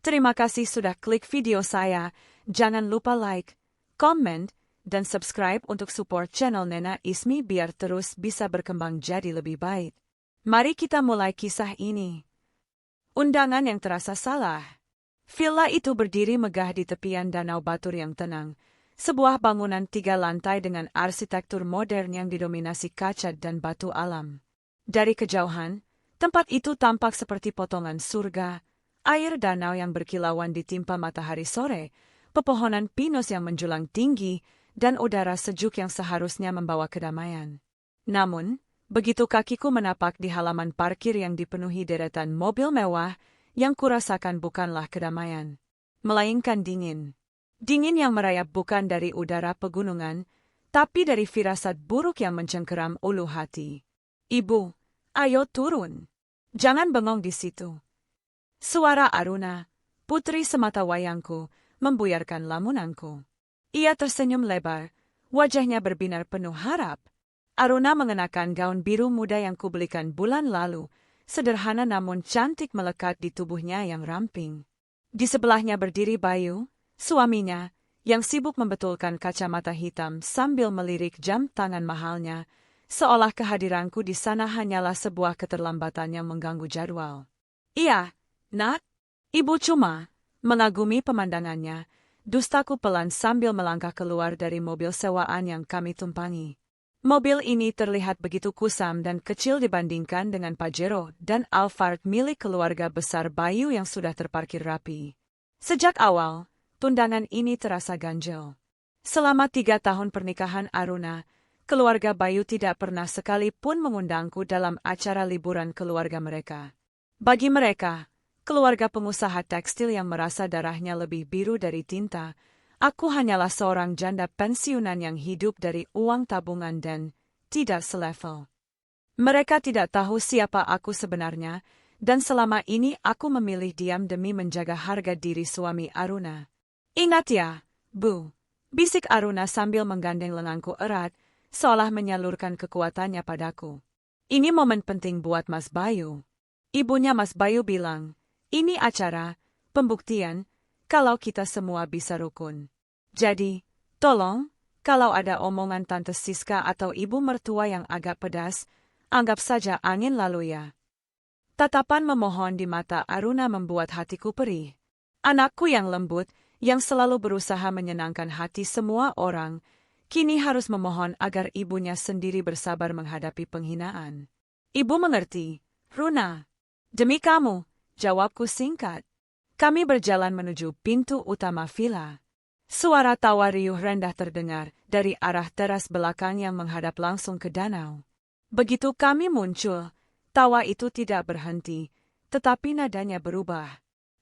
Terima kasih sudah klik video saya. Jangan lupa like, comment, dan subscribe untuk support channel Nena Ismi biar terus bisa berkembang jadi lebih baik. Mari kita mulai kisah ini. Undangan yang terasa salah. Villa itu berdiri megah di tepian danau Batur yang tenang. Sebuah bangunan 3 lantai dengan arsitektur modern yang didominasi kaca dan batu alam. Dari kejauhan, tempat itu tampak seperti potongan surga. Air danau yang berkilauan ditimpa matahari sore, pepohonan pinus yang menjulang tinggi, dan udara sejuk yang seharusnya membawa kedamaian. Namun, begitu kakiku menapak di halaman parkir yang dipenuhi deretan mobil mewah, yang kurasakan bukanlah kedamaian, melainkan dingin. Dingin yang merayap bukan dari udara pegunungan, tapi dari firasat buruk yang mencengkeram ulu hati. Ibu, ayo turun. Jangan bengong di situ. Suara Aruna, putri semata wayangku, membuyarkan lamunanku. Ia tersenyum lebar, wajahnya berbinar penuh harap. Aruna mengenakan gaun biru muda yang kubelikan bulan lalu, sederhana namun cantik melekat di tubuhnya yang ramping. Di sebelahnya berdiri Bayu, suaminya, yang sibuk membetulkan kacamata hitam sambil melirik jam tangan mahalnya, seolah kehadiranku di sana hanyalah sebuah keterlambatan yang mengganggu jadwal. Iya, Nak, ibu cuma mengagumi pemandangannya, dustaku pelan sambil melangkah keluar dari mobil sewaan yang kami tumpangi. Mobil ini terlihat begitu kusam dan kecil dibandingkan dengan Pajero dan Alphard milik keluarga besar Bayu yang sudah terparkir rapi. Sejak awal, tundangan ini terasa ganjil. Selama 3 tahun pernikahan Aruna, keluarga Bayu tidak pernah sekalipun mengundangku dalam acara liburan keluarga mereka. Bagi mereka, keluarga pengusaha tekstil yang merasa darahnya lebih biru dari tinta, aku hanyalah seorang janda pensiunan yang hidup dari uang tabungan dan tidak selevel. Mereka tidak tahu siapa aku sebenarnya, dan selama ini aku memilih diam demi menjaga harga diri suami Aruna. Ingat ya, Bu, bisik Aruna sambil menggandeng lenganku erat, seolah menyalurkan kekuatannya padaku. Ini momen penting buat Mas Bayu. Ibunya Mas Bayu bilang, ini acara, pembuktian, kalau kita semua bisa rukun. Jadi, tolong, kalau ada omongan Tante Siska atau ibu mertua yang agak pedas, anggap saja angin lalu ya. Tatapan memohon di mata Aruna membuat hatiku perih. Anakku yang lembut, yang selalu berusaha menyenangkan hati semua orang, kini harus memohon agar ibunya sendiri bersabar menghadapi penghinaan. Ibu mengerti, Runa. Demi kamu. Jawabku singkat. Kami berjalan menuju pintu utama villa. Suara tawa riuh rendah terdengar dari arah teras belakang yang menghadap langsung ke danau. Begitu kami muncul, tawa itu tidak berhenti, tetapi nadanya berubah.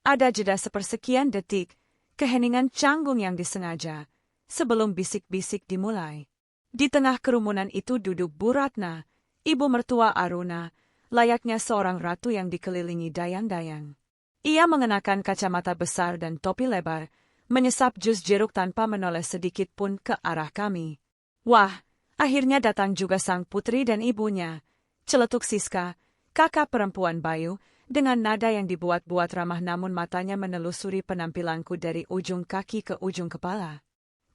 Ada jeda sepersekian detik, keheningan canggung yang disengaja, sebelum bisik-bisik dimulai. Di tengah kerumunan itu duduk Bu Ratna, ibu mertua Aruna, layaknya seorang ratu yang dikelilingi dayang-dayang. Ia mengenakan kacamata besar dan topi lebar, menyesap jus jeruk tanpa menoleh sedikit pun ke arah kami. Wah, akhirnya datang juga sang putri dan ibunya, celetuk Siska, kakak perempuan Bayu, dengan nada yang dibuat-buat ramah namun matanya menelusuri penampilanku dari ujung kaki ke ujung kepala.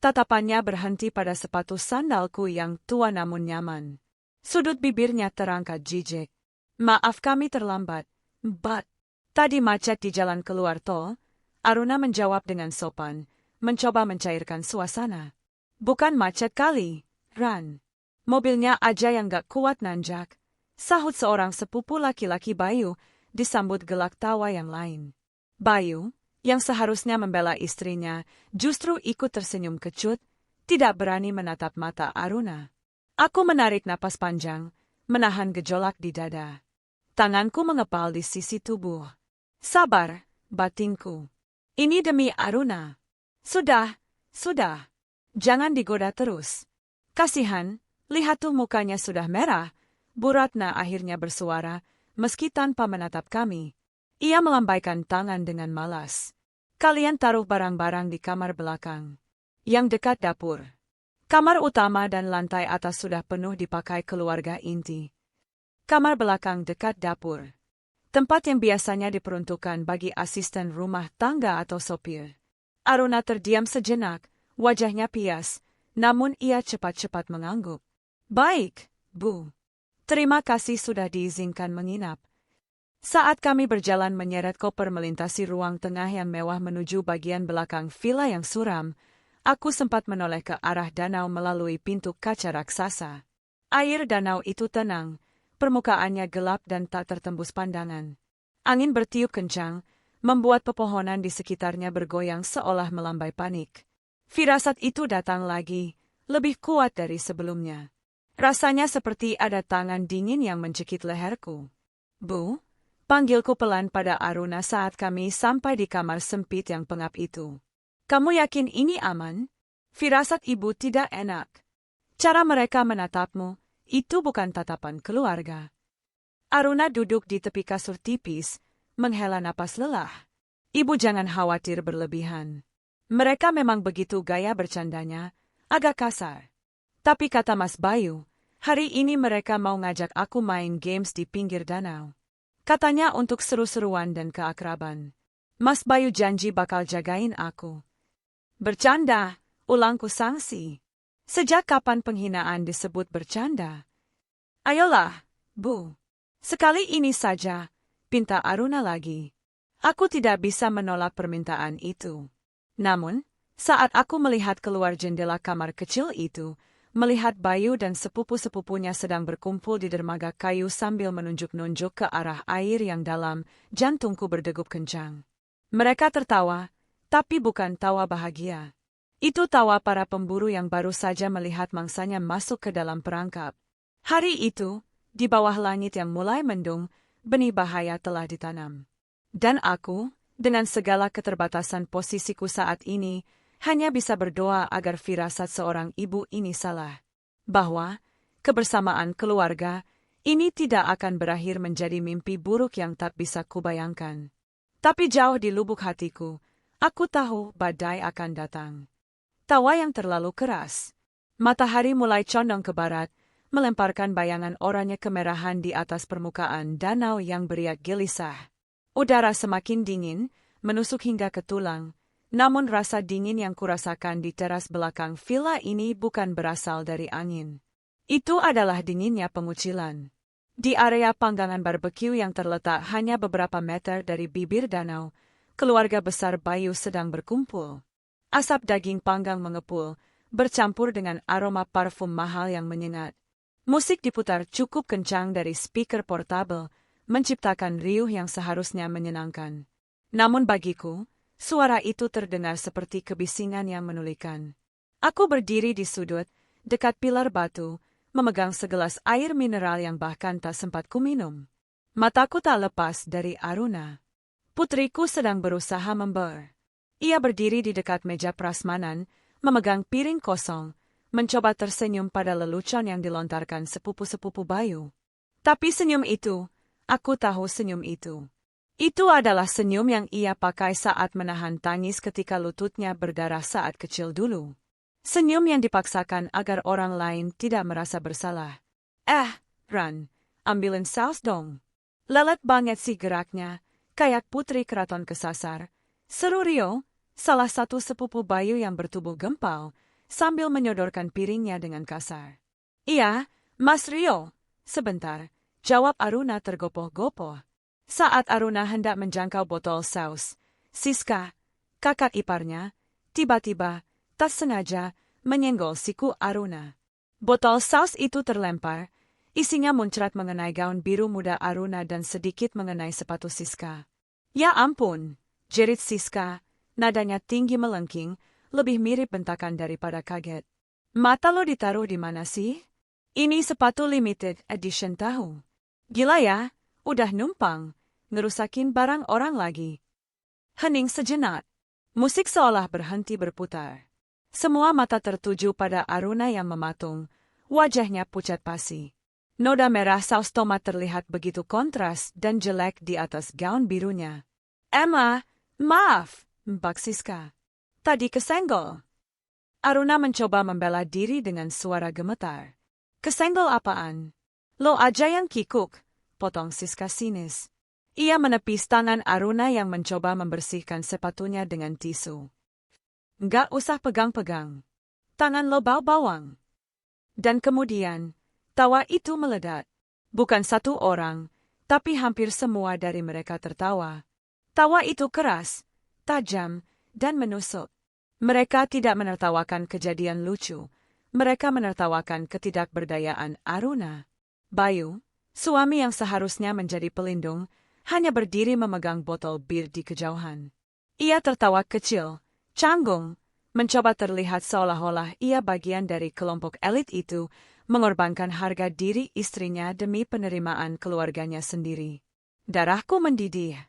Tatapannya berhenti pada sepatu sandalku yang tua namun nyaman. Sudut bibirnya terangkat jijik. Maaf kami terlambat, Mbak. Tadi macet di jalan keluar tol. Aruna menjawab dengan sopan, mencoba mencairkan suasana. Bukan macet kali, Ran. Mobilnya aja yang gak kuat nanjak. Sahut seorang sepupu laki-laki Bayu, disambut gelak tawa yang lain. Bayu, yang seharusnya membela istrinya, justru ikut tersenyum kecut, tidak berani menatap mata Aruna. Aku menarik napas panjang, menahan gejolak di dada. Tanganku mengepal di sisi tubuh. Sabar, batinku. Ini demi Aruna. Sudah. Jangan digoda terus. Kasihan, lihat tuh mukanya sudah merah. Bu Ratna akhirnya bersuara, meski tanpa menatap kami. Ia melambaikan tangan dengan malas. Kalian taruh barang-barang di kamar belakang, yang dekat dapur. Kamar utama dan lantai atas sudah penuh dipakai keluarga inti. Kamar belakang dekat dapur. tempat yang biasanya diperuntukkan bagi asisten rumah tangga atau sopir. Aruna terdiam sejenak, wajahnya pias, namun ia cepat-cepat mengangguk. Baik, Bu. Terima kasih sudah diizinkan menginap. Saat kami berjalan menyeret koper melintasi ruang tengah yang mewah menuju bagian belakang villa yang suram, aku sempat menoleh ke arah danau melalui pintu kaca raksasa. Air danau itu tenang, permukaannya gelap dan tak tertembus pandangan. Angin bertiup kencang, membuat pepohonan di sekitarnya bergoyang seolah melambai panik. Firasat itu datang lagi, lebih kuat dari sebelumnya. Rasanya seperti ada tangan dingin yang mencekik leherku. Bu, panggilku pelan pada Aruna saat kami sampai di kamar sempit yang pengap itu. Kamu yakin ini aman? Firasat ibu tidak enak. Cara mereka menatapmu, itu bukan tatapan keluarga. Aruna duduk di tepi kasur tipis, menghela napas lelah. Ibu jangan khawatir berlebihan. Mereka memang begitu gaya bercandanya, agak kasar. Tapi kata Mas Bayu, hari ini mereka mau ngajak aku main games di pinggir danau. Katanya untuk seru-seruan dan keakraban. Mas Bayu janji bakal jagain aku. Bercanda, ulangku sangsi. Sejak kapan penghinaan disebut bercanda? Ayolah, Bu. Sekali ini saja, pinta Aruna lagi. Aku tidak bisa menolak permintaan itu. Namun, saat aku melihat keluar jendela kamar kecil itu, melihat Bayu dan sepupu-sepupunya sedang berkumpul di dermaga kayu sambil menunjuk-nunjuk ke arah air yang dalam, jantungku berdegup kencang. Mereka tertawa, tapi bukan tawa bahagia. Itu tawa para pemburu yang baru saja melihat mangsanya masuk ke dalam perangkap. Hari itu, di bawah langit yang mulai mendung, benih bahaya telah ditanam. Dan aku, dengan segala keterbatasan posisiku saat ini, hanya bisa berdoa agar firasat seorang ibu ini salah. Bahwa, kebersamaan keluarga, ini tidak akan berakhir menjadi mimpi buruk yang tak bisa kubayangkan. Tapi jauh di lubuk hatiku, aku tahu badai akan datang. Tawa yang terlalu keras. Matahari mulai condong ke barat, melemparkan bayangan oranye kemerahan di atas permukaan danau yang beriak gelisah. Udara semakin dingin, menusuk hingga ke tulang, namun rasa dingin yang kurasakan di teras belakang villa ini bukan berasal dari angin. Itu adalah dinginnya pengucilan. Di area panggangan barbeque yang terletak hanya beberapa meter dari bibir danau, keluarga besar Bayu sedang berkumpul. Asap daging panggang mengepul, bercampur dengan aroma parfum mahal yang menyengat. Musik diputar cukup kencang dari speaker portabel, menciptakan riuh yang seharusnya menyenangkan. Namun bagiku, suara itu terdengar seperti kebisingan yang menulikan. Aku berdiri di sudut, dekat pilar batu, memegang segelas air mineral yang bahkan tak sempat kuminum. Mataku tak lepas dari Aruna. Putriku sedang berusaha member. Ia berdiri di dekat meja prasmanan, memegang piring kosong, mencoba tersenyum pada lelucon yang dilontarkan sepupu-sepupu Bayu. Tapi senyum itu, aku tahu senyum itu. Itu adalah senyum yang ia pakai saat menahan tangis ketika lututnya berdarah saat kecil dulu. Senyum yang dipaksakan agar orang lain tidak merasa bersalah. Ran, ambilin saus dong. Lelet banget sih geraknya, kayak putri keraton kesasar. Seru Rio, salah satu sepupu Bayu yang bertubuh gempal, sambil menyodorkan piringnya dengan kasar. Iya, Mas Rio, sebentar, jawab Aruna tergopoh-gopoh. Saat Aruna hendak menjangkau botol saus, Siska, kakak iparnya, tiba-tiba, tak sengaja, menyenggol siku Aruna. Botol saus itu terlempar, isinya muncrat mengenai gaun biru muda Aruna dan sedikit mengenai sepatu Siska. Ya ampun, jerit Siska, nadanya tinggi melengking, lebih mirip bentakan daripada kaget. Mata lo ditaruh di mana sih? Ini sepatu limited edition tahu. Gila ya, udah numpang, ngerusakin barang orang lagi. Hening sejenak. Musik seolah berhenti berputar. Semua mata tertuju pada Aruna yang mematung, wajahnya pucat pasi. Noda merah saus tomat terlihat begitu kontras dan jelek di atas gaun birunya. Emma, maaf, Mbak Siska. Tadi kesenggol. Aruna mencoba membela diri dengan suara gemetar. Kesenggol apaan? Lo aja yang kikuk, potong Siska sinis. Ia menepis tangan Aruna yang mencoba membersihkan sepatunya dengan tisu. Nggak usah pegang-pegang. Tangan lo bau bawang. Dan kemudian, tawa itu meledak. Bukan satu orang, tapi hampir semua dari mereka tertawa. Tawa itu keras, tajam, dan menusuk. Mereka tidak menertawakan kejadian lucu. Mereka menertawakan ketidakberdayaan Aruna. Bayu, suami yang seharusnya menjadi pelindung, hanya berdiri memegang botol bir di kejauhan. Ia tertawa kecil, canggung, mencoba terlihat seolah-olah ia bagian dari kelompok elit itu, mengorbankan harga diri istrinya demi penerimaan keluarganya sendiri. Darahku mendidih.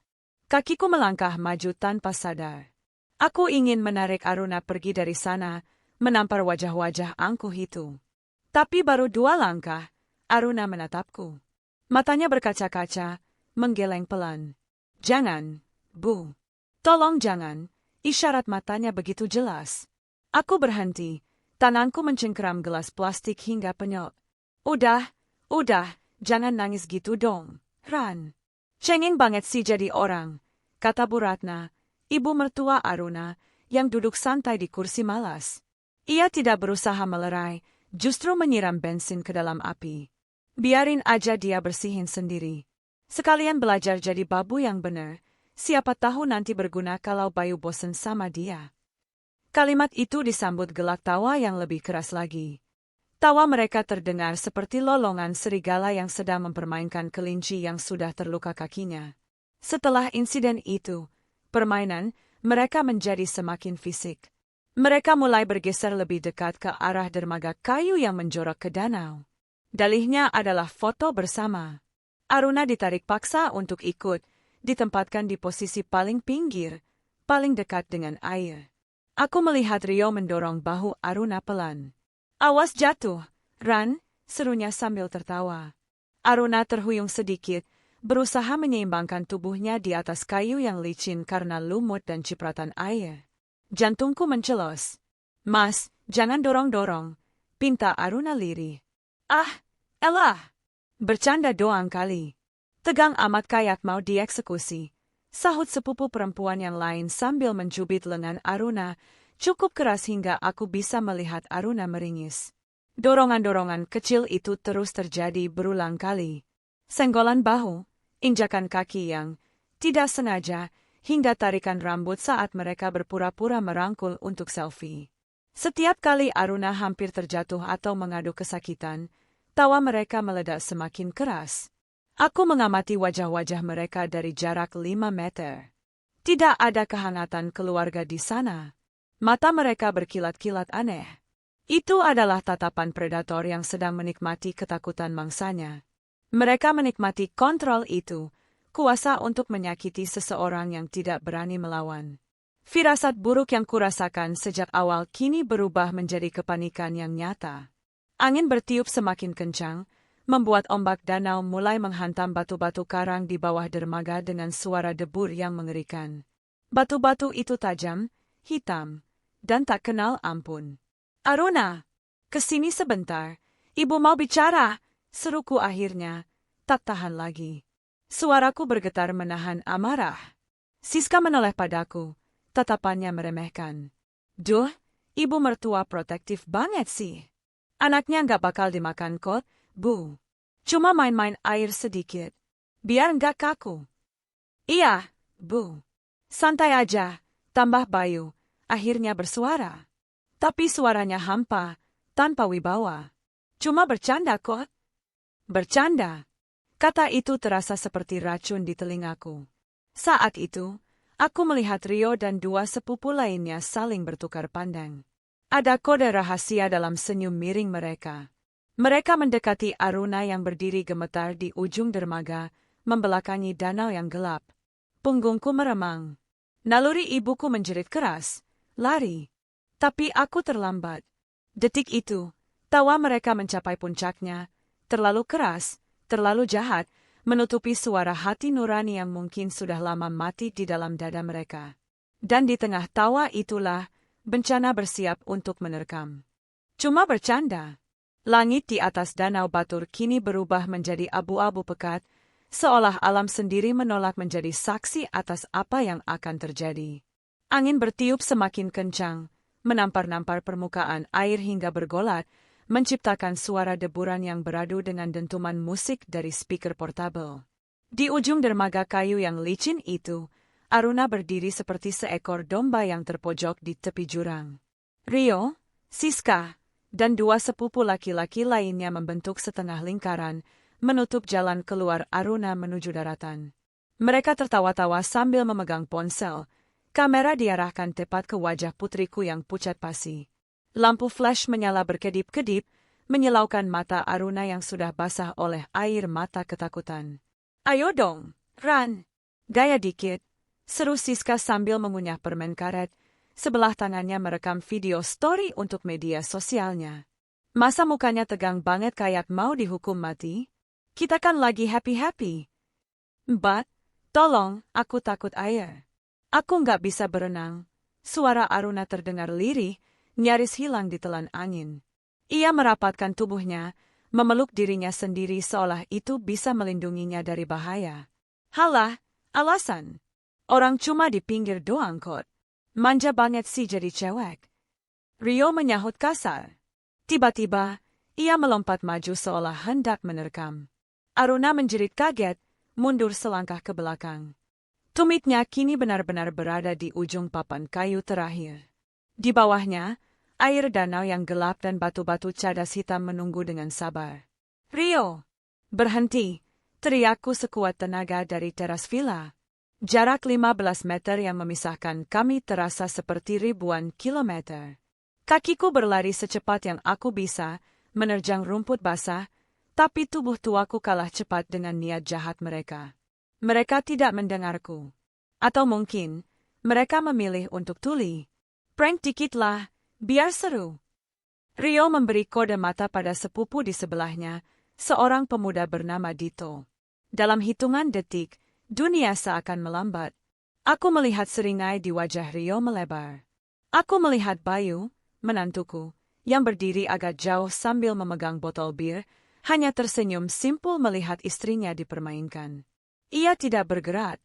Kakiku melangkah maju tanpa sadar. Aku ingin menarik Aruna pergi dari sana, menampar wajah-wajah angkuh itu. Tapi baru 2 langkah, Aruna menatapku. Matanya berkaca-kaca, menggeleng pelan. Jangan, Bu. Tolong jangan, isyarat matanya begitu jelas. Aku berhenti, tanganku mencengkeram gelas plastik hingga penyok. Udah, jangan nangis gitu dong, Ran. Cengeng banget sih jadi orang, kata Bu Ratna, ibu mertua Aruna, yang duduk santai di kursi malas. Ia tidak berusaha melerai, justru menyiram bensin ke dalam api. Biarin aja dia bersihin sendiri. Sekalian belajar jadi babu yang benar, siapa tahu nanti berguna kalau Bayu bosen sama dia. Kalimat itu disambut gelak tawa yang lebih keras lagi. Tawa mereka terdengar seperti lolongan serigala yang sedang mempermainkan kelinci yang sudah terluka kakinya. Setelah insiden itu, permainan mereka menjadi semakin fisik. Mereka mulai bergeser lebih dekat ke arah dermaga kayu yang menjorok ke danau. Dalihnya adalah foto bersama. Aruna ditarik paksa untuk ikut, ditempatkan di posisi paling pinggir, paling dekat dengan air. Aku melihat Rio mendorong bahu Aruna pelan. Awas jatuh, Ran, serunya sambil tertawa. Aruna terhuyung sedikit, berusaha menyeimbangkan tubuhnya di atas kayu yang licin karena lumut dan cipratan air. Jantungku mencelos. Mas, jangan dorong-dorong, pinta Aruna lirih. Ah, elah. Bercanda doang kali. Tegang amat kayak mau dieksekusi, sahut sepupu perempuan yang lain sambil mencubit lengan Aruna, cukup keras hingga aku bisa melihat Aruna meringis. Dorongan-dorongan kecil itu terus terjadi berulang kali. Senggolan bahu, injakan kaki yang tidak sengaja, hingga tarikan rambut saat mereka berpura-pura merangkul untuk selfie. Setiap kali Aruna hampir terjatuh atau mengadu kesakitan, tawa mereka meledak semakin keras. Aku mengamati wajah-wajah mereka dari jarak 5 meter. Tidak ada kehangatan keluarga di sana. Mata mereka berkilat-kilat aneh. Itu adalah tatapan predator yang sedang menikmati ketakutan mangsanya. Mereka menikmati kontrol itu, kuasa untuk menyakiti seseorang yang tidak berani melawan. Firasat buruk yang kurasakan sejak awal kini berubah menjadi kepanikan yang nyata. Angin bertiup semakin kencang, membuat ombak danau mulai menghantam batu-batu karang di bawah dermaga dengan suara debur yang mengerikan. Batu-batu itu tajam, hitam, dan tak kenal ampun. Aruna, kesini sebentar, ibu mau bicara, seruku akhirnya, tak tahan lagi. Suaraku bergetar menahan amarah. Siska menoleh padaku, tatapannya meremehkan. Duh, ibu mertua protektif banget sih. Anaknya nggak bakal dimakan kok, Bu. Cuma main-main air sedikit. Biar nggak kaku. Iya, Bu. Santai aja, tambah Bayu, akhirnya bersuara. Tapi suaranya hampa, tanpa wibawa. Cuma bercanda kok. Bercanda. Kata itu terasa seperti racun di telingaku. Saat itu, aku melihat Rio dan 2 sepupu lainnya saling bertukar pandang. Ada kode rahasia dalam senyum miring mereka. Mereka mendekati Aruna yang berdiri gemetar di ujung dermaga, membelakangi danau yang gelap. Punggungku meremang. Naluri ibuku menjerit keras, lari. Tapi aku terlambat. Detik itu, tawa mereka mencapai puncaknya, terlalu keras, terlalu jahat, menutupi suara hati nurani yang mungkin sudah lama mati di dalam dada mereka. Dan di tengah tawa itulah, bencana bersiap untuk menerkam. Cuma bercanda. Langit di atas danau Batur kini berubah menjadi abu-abu pekat, seolah alam sendiri menolak menjadi saksi atas apa yang akan terjadi. Angin bertiup semakin kencang, menampar-nampar permukaan air hingga bergolat, menciptakan suara deburan yang beradu dengan dentuman musik dari speaker portabel. Di ujung dermaga kayu yang licin itu, Aruna berdiri seperti seekor domba yang terpojok di tepi jurang. Rio, Siska, dan dua sepupu laki-laki lainnya membentuk setengah lingkaran, menutup jalan keluar Aruna menuju daratan. Mereka tertawa-tawa sambil memegang ponsel. Kamera diarahkan tepat ke wajah putriku yang pucat pasi. Lampu flash menyala berkedip-kedip, menyilaukan mata Aruna yang sudah basah oleh air mata ketakutan. "Ayo dong, Ran. Gaya dikit," seru Siska sambil mengunyah permen karet, sebelah tangannya merekam video story untuk media sosialnya. Masa mukanya tegang banget kayak mau dihukum mati? "Kita kan lagi happy-happy." "Mbak, tolong, aku takut air. Aku nggak bisa berenang." Suara Aruna terdengar lirih, nyaris hilang di telan angin. Ia merapatkan tubuhnya, memeluk dirinya sendiri seolah itu bisa melindunginya dari bahaya. "Halah, alasan. Orang cuma di pinggir doang kok. Manja banget sih jadi cewek." Rio menyahut kasar. Tiba-tiba, ia melompat maju seolah hendak menerkam. Aruna menjerit kaget, mundur selangkah ke belakang. Tumitnya kini benar-benar berada di ujung papan kayu terakhir. Di bawahnya, air danau yang gelap dan batu-batu cadas hitam menunggu dengan sabar. "Rio, berhenti!" teriakku sekuat tenaga dari teras villa. Jarak 15 meter yang memisahkan kami terasa seperti ribuan kilometer. Kakiku berlari secepat yang aku bisa, menerjang rumput basah, tapi tubuh tuaku kalah cepat dengan niat jahat mereka. Mereka tidak mendengarku. Atau mungkin, mereka memilih untuk tuli. "Prank dikitlah, biar seru." Rio memberi kode mata pada sepupu di sebelahnya, seorang pemuda bernama Dito. Dalam hitungan detik, dunia seakan melambat. Aku melihat seringai di wajah Rio melebar. Aku melihat Bayu, menantuku, yang berdiri agak jauh sambil memegang botol bir, hanya tersenyum simpul melihat istrinya dipermainkan. Ia tidak bergerak.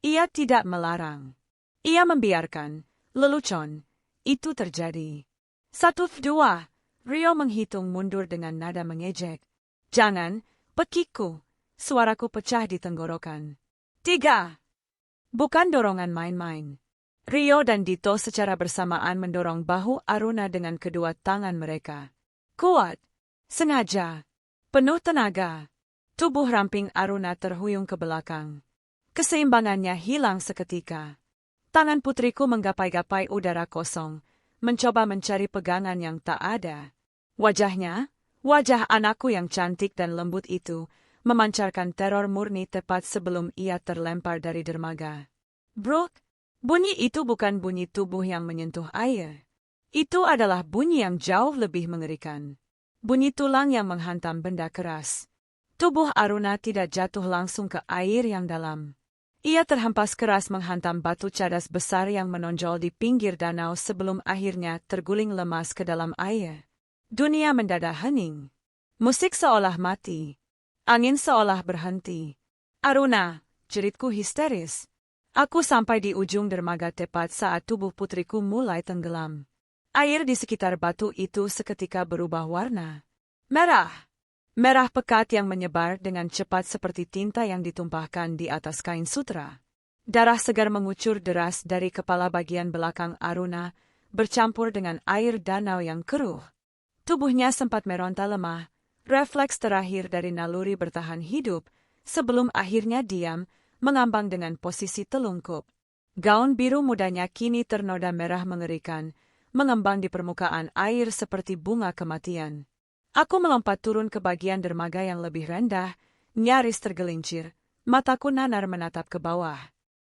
Ia tidak melarang. Ia membiarkan, lelucon, itu terjadi. 1, 2, Rio menghitung mundur dengan nada mengejek. "Jangan, pekiku," suaraku pecah di tenggorokan. 3. Bukan dorongan main-main. Rio dan Dito secara bersamaan mendorong bahu Aruna dengan kedua tangan mereka. Kuat, sengaja, penuh tenaga. Tubuh ramping Aruna terhuyung ke belakang. Keseimbangannya hilang seketika. Tangan putriku menggapai-gapai udara kosong, mencoba mencari pegangan yang tak ada. Wajahnya, wajah anakku yang cantik dan lembut itu, memancarkan teror murni tepat sebelum ia terlempar dari dermaga. Brok, bunyi itu bukan bunyi tubuh yang menyentuh air. Itu adalah bunyi yang jauh lebih mengerikan. Bunyi tulang yang menghantam benda keras. Tubuh Aruna tidak jatuh langsung ke air yang dalam. Ia terhempas keras menghantam batu cadas besar yang menonjol di pinggir danau sebelum akhirnya terguling lemas ke dalam air. Dunia mendadak hening. Musik seolah mati. Angin seolah berhenti. "Aruna," jeritku histeris. Aku sampai di ujung dermaga tepat saat tubuh putriku mulai tenggelam. Air di sekitar batu itu seketika berubah warna. Merah. Merah pekat yang menyebar dengan cepat seperti tinta yang ditumpahkan di atas kain sutra. Darah segar mengucur deras dari kepala bagian belakang Aruna, bercampur dengan air danau yang keruh. Tubuhnya sempat meronta lemah, refleks terakhir dari naluri bertahan hidup, sebelum akhirnya diam, mengambang dengan posisi telungkup. Gaun biru mudanya kini ternoda merah mengerikan, mengembang di permukaan air seperti bunga kematian. Aku melompat turun ke bagian dermaga yang lebih rendah, nyaris tergelincir, mataku nanar menatap ke bawah.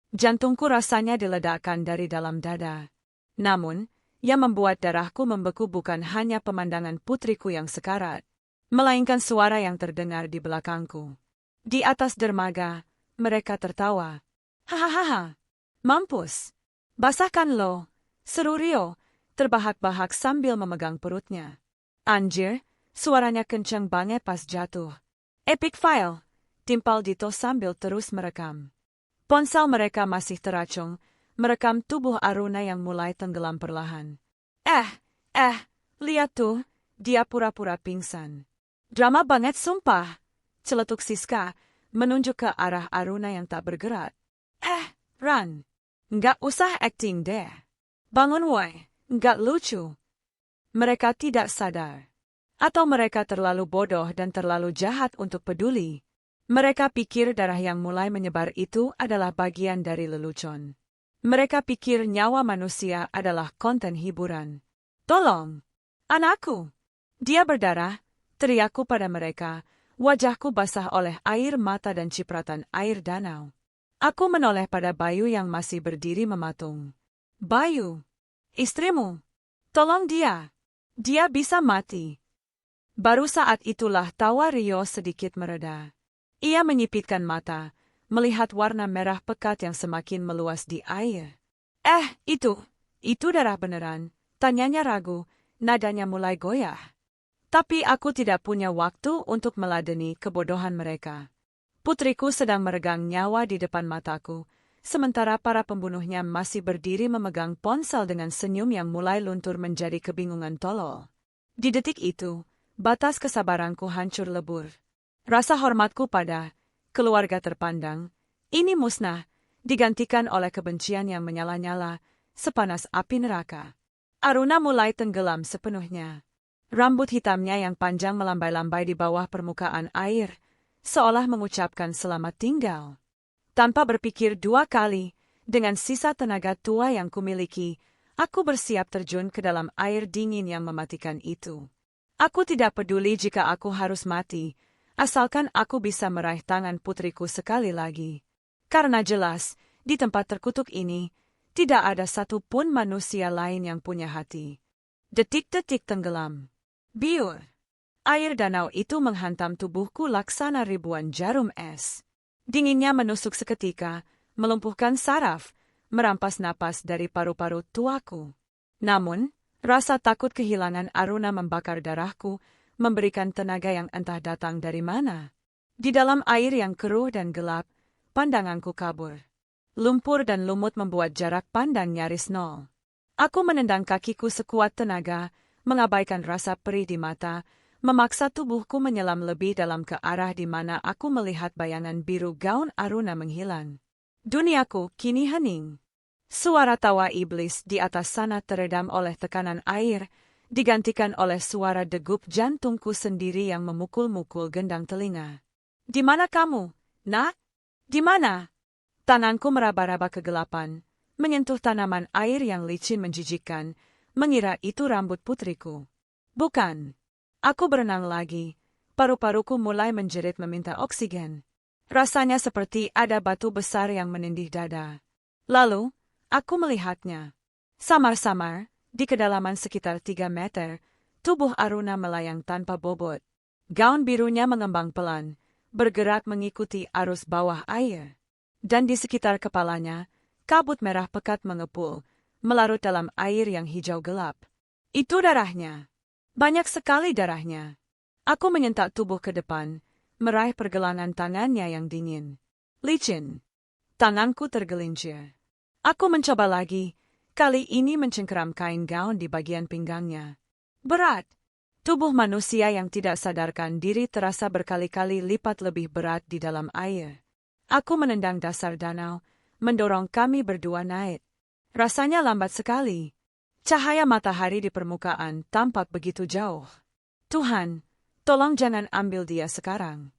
Jantungku rasanya diledakkan dari dalam dada. Namun, yang membuat darahku membeku bukan hanya pemandangan putriku yang sekarat, melainkan suara yang terdengar di belakangku. Di atas dermaga, mereka tertawa. "Hahaha, mampus. Basahkan lo," seru Rio, terbahak-bahak sambil memegang perutnya. "Anjir, suaranya kencang banget pas jatuh. Epic fail. timpal Dito sambil terus merekam. Ponsel mereka masih teracung, merekam tubuh Aruna yang mulai tenggelam perlahan. Lihat tuh, dia pura-pura pingsan. Drama banget sumpah, celetuk Siska, menunjuk ke arah Aruna yang tak bergerak. Ran, nggak usah acting deh. Bangun woi, nggak lucu. Mereka tidak sadar. Atau mereka terlalu bodoh dan terlalu jahat untuk peduli. Mereka pikir darah yang mulai menyebar itu adalah bagian dari lelucon. Mereka pikir nyawa manusia adalah konten hiburan. Tolong, anakku! Dia berdarah, teriakku pada mereka, wajahku basah oleh air mata dan cipratan air danau. Aku menoleh pada Bayu yang masih berdiri mematung. Bayu, istrimu, tolong dia. Dia bisa mati. Baru saat itulah tawa Rio sedikit mereda. Ia menyipitkan mata, melihat warna merah pekat yang semakin meluas di air. Itu darah beneran, tanyanya ragu, nadanya mulai goyah. Tapi aku tidak punya waktu untuk meladeni kebodohan mereka. Putriku sedang meregang nyawa di depan mataku, sementara para pembunuhnya masih berdiri memegang ponsel dengan senyum yang mulai luntur menjadi kebingungan tolol. Di detik itu, batas kesabaranku hancur lebur. Rasa hormatku pada keluarga terpandang, ini musnah, digantikan oleh kebencian yang menyala-nyala, sepanas api neraka. Aruna mulai tenggelam sepenuhnya. Rambut hitamnya yang panjang melambai-lambai di bawah permukaan air, seolah mengucapkan selamat tinggal. Tanpa berpikir dua kali, dengan sisa tenaga tua yang kumiliki, aku bersiap terjun ke dalam air dingin yang mematikan itu. Aku tidak peduli jika aku harus mati, asalkan aku bisa meraih tangan putriku sekali lagi. Karena jelas, di tempat terkutuk ini, tidak ada satupun manusia lain yang punya hati. Detik-detik tenggelam. Biur. Air danau itu menghantam tubuhku laksana ribuan jarum es. Dinginnya menusuk seketika, melumpuhkan saraf, merampas napas dari paru-paru tuaku. Namun, rasa takut kehilangan Aruna membakar darahku, memberikan tenaga yang entah datang dari mana. Di dalam air yang keruh dan gelap, pandanganku kabur. Lumpur dan lumut membuat jarak pandang nyaris nol. Aku menendang kakiku sekuat tenaga, mengabaikan rasa perih di mata, memaksa tubuhku menyelam lebih dalam ke arah di mana aku melihat bayangan biru gaun Aruna menghilang. Duniaku kini hening. Suara tawa iblis di atas sana teredam oleh tekanan air, digantikan oleh suara degup jantungku sendiri yang memukul-mukul gendang telinga. Di mana kamu, nak? Di mana? Tanganku meraba-raba kegelapan, menyentuh tanaman air yang licin menjijikkan, mengira itu rambut putriku. Bukan. Aku berenang lagi, paru-paruku mulai menjerit meminta oksigen. Rasanya seperti ada batu besar yang menindih dada. Lalu, aku melihatnya. Samar-samar, di kedalaman sekitar 3 meter, tubuh Aruna melayang tanpa bobot. Gaun birunya mengembang pelan, bergerak mengikuti arus bawah air. Dan di sekitar kepalanya, kabut merah pekat mengepul, melarut dalam air yang hijau gelap. Itu darahnya. Banyak sekali darahnya. Aku menyentak tubuh ke depan, meraih pergelangan tangannya yang dingin. Licin. Tanganku tergelincir. Aku mencoba lagi, kali ini mencengkeram kain gaun di bagian pinggangnya. Berat. Tubuh manusia yang tidak sadarkan diri terasa berkali-kali lipat lebih berat di dalam air. Aku menendang dasar danau, mendorong kami berdua naik. Rasanya lambat sekali. Cahaya matahari di permukaan tampak begitu jauh. Tuhan, tolong jangan ambil dia sekarang.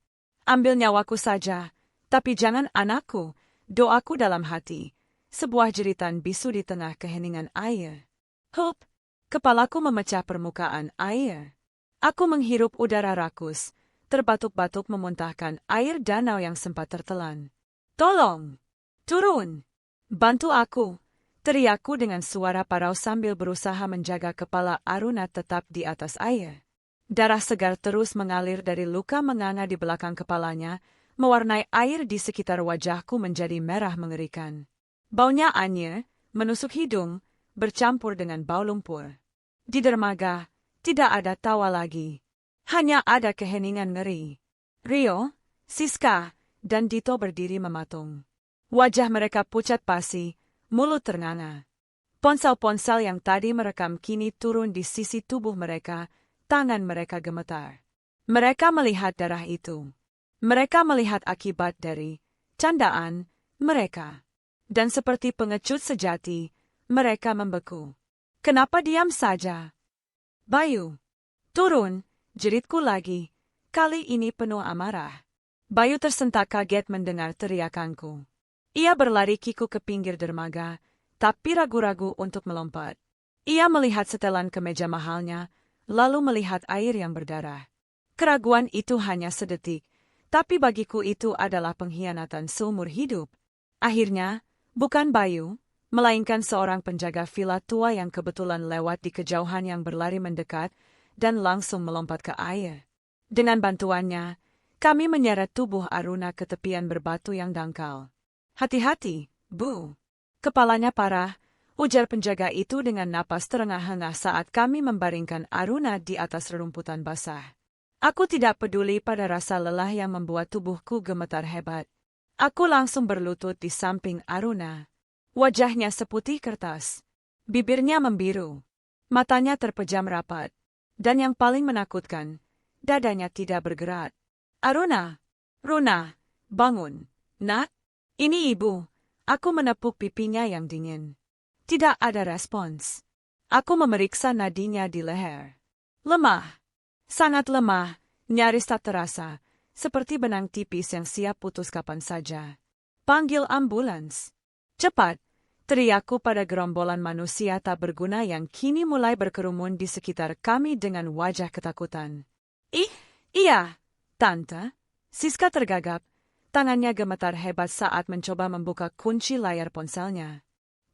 Ambil nyawaku saja, tapi jangan anakku, doaku dalam hati. Sebuah jeritan bisu di tengah keheningan air. Hup, kepalaku memecah permukaan air. Aku menghirup udara rakus, terbatuk-batuk memuntahkan air danau yang sempat tertelan. Tolong! Turun! Bantu aku! Teriakku dengan suara parau sambil berusaha menjaga kepala Aruna tetap di atas air. Darah segar terus mengalir dari luka menganga di belakang kepalanya, mewarnai air di sekitar wajahku menjadi merah mengerikan. Baunya anyir, menusuk hidung, bercampur dengan bau lumpur. Di dermaga, tidak ada tawa lagi. Hanya ada keheningan ngeri. Rio, Siska, dan Dito berdiri mematung. Wajah mereka pucat pasi, mulut ternganga. Ponsel-ponsel yang tadi merekam kini turun di sisi tubuh mereka, tangan mereka gemetar. Mereka melihat darah itu. Mereka melihat akibat dari candaan mereka. Dan seperti pengecut sejati, mereka membeku. Kenapa diam saja? Bayu, turun, jeritku lagi, kali ini penuh amarah. Bayu tersentak kaget mendengar teriakanku. Ia berlari kiku ke pinggir dermaga, tapi ragu-ragu untuk melompat. Ia melihat setelan kemeja mahalnya, lalu melihat air yang berdarah. Keraguan itu hanya sedetik, tapi bagiku itu adalah pengkhianatan seumur hidup. Akhirnya, bukan Bayu, melainkan seorang penjaga villa tua yang kebetulan lewat di kejauhan yang berlari mendekat dan langsung melompat ke air. Dengan bantuannya, kami menyeret tubuh Aruna ke tepian berbatu yang dangkal. Hati-hati, Bu. Kepalanya parah, ujar penjaga itu dengan napas terengah-engah saat kami membaringkan Aruna di atas rerumputan basah. Aku tidak peduli pada rasa lelah yang membuat tubuhku gemetar hebat. Aku langsung berlutut di samping Aruna. Wajahnya seputih kertas. Bibirnya membiru. Matanya terpejam rapat. Dan yang paling menakutkan, dadanya tidak bergerak. Aruna! Runa! Bangun! Nak! Ini ibu. Aku menepuk pipinya yang dingin. Tidak ada respons. Aku memeriksa nadinya di leher. Lemah. Sangat lemah, nyaris tak terasa, seperti benang tipis yang siap putus kapan saja. Panggil ambulans. Cepat, teriakku pada gerombolan manusia tak berguna yang kini mulai berkerumun di sekitar kami dengan wajah ketakutan. Iya, Tante. Siska tergagap. Tangannya gemetar hebat saat mencoba membuka kunci layar ponselnya.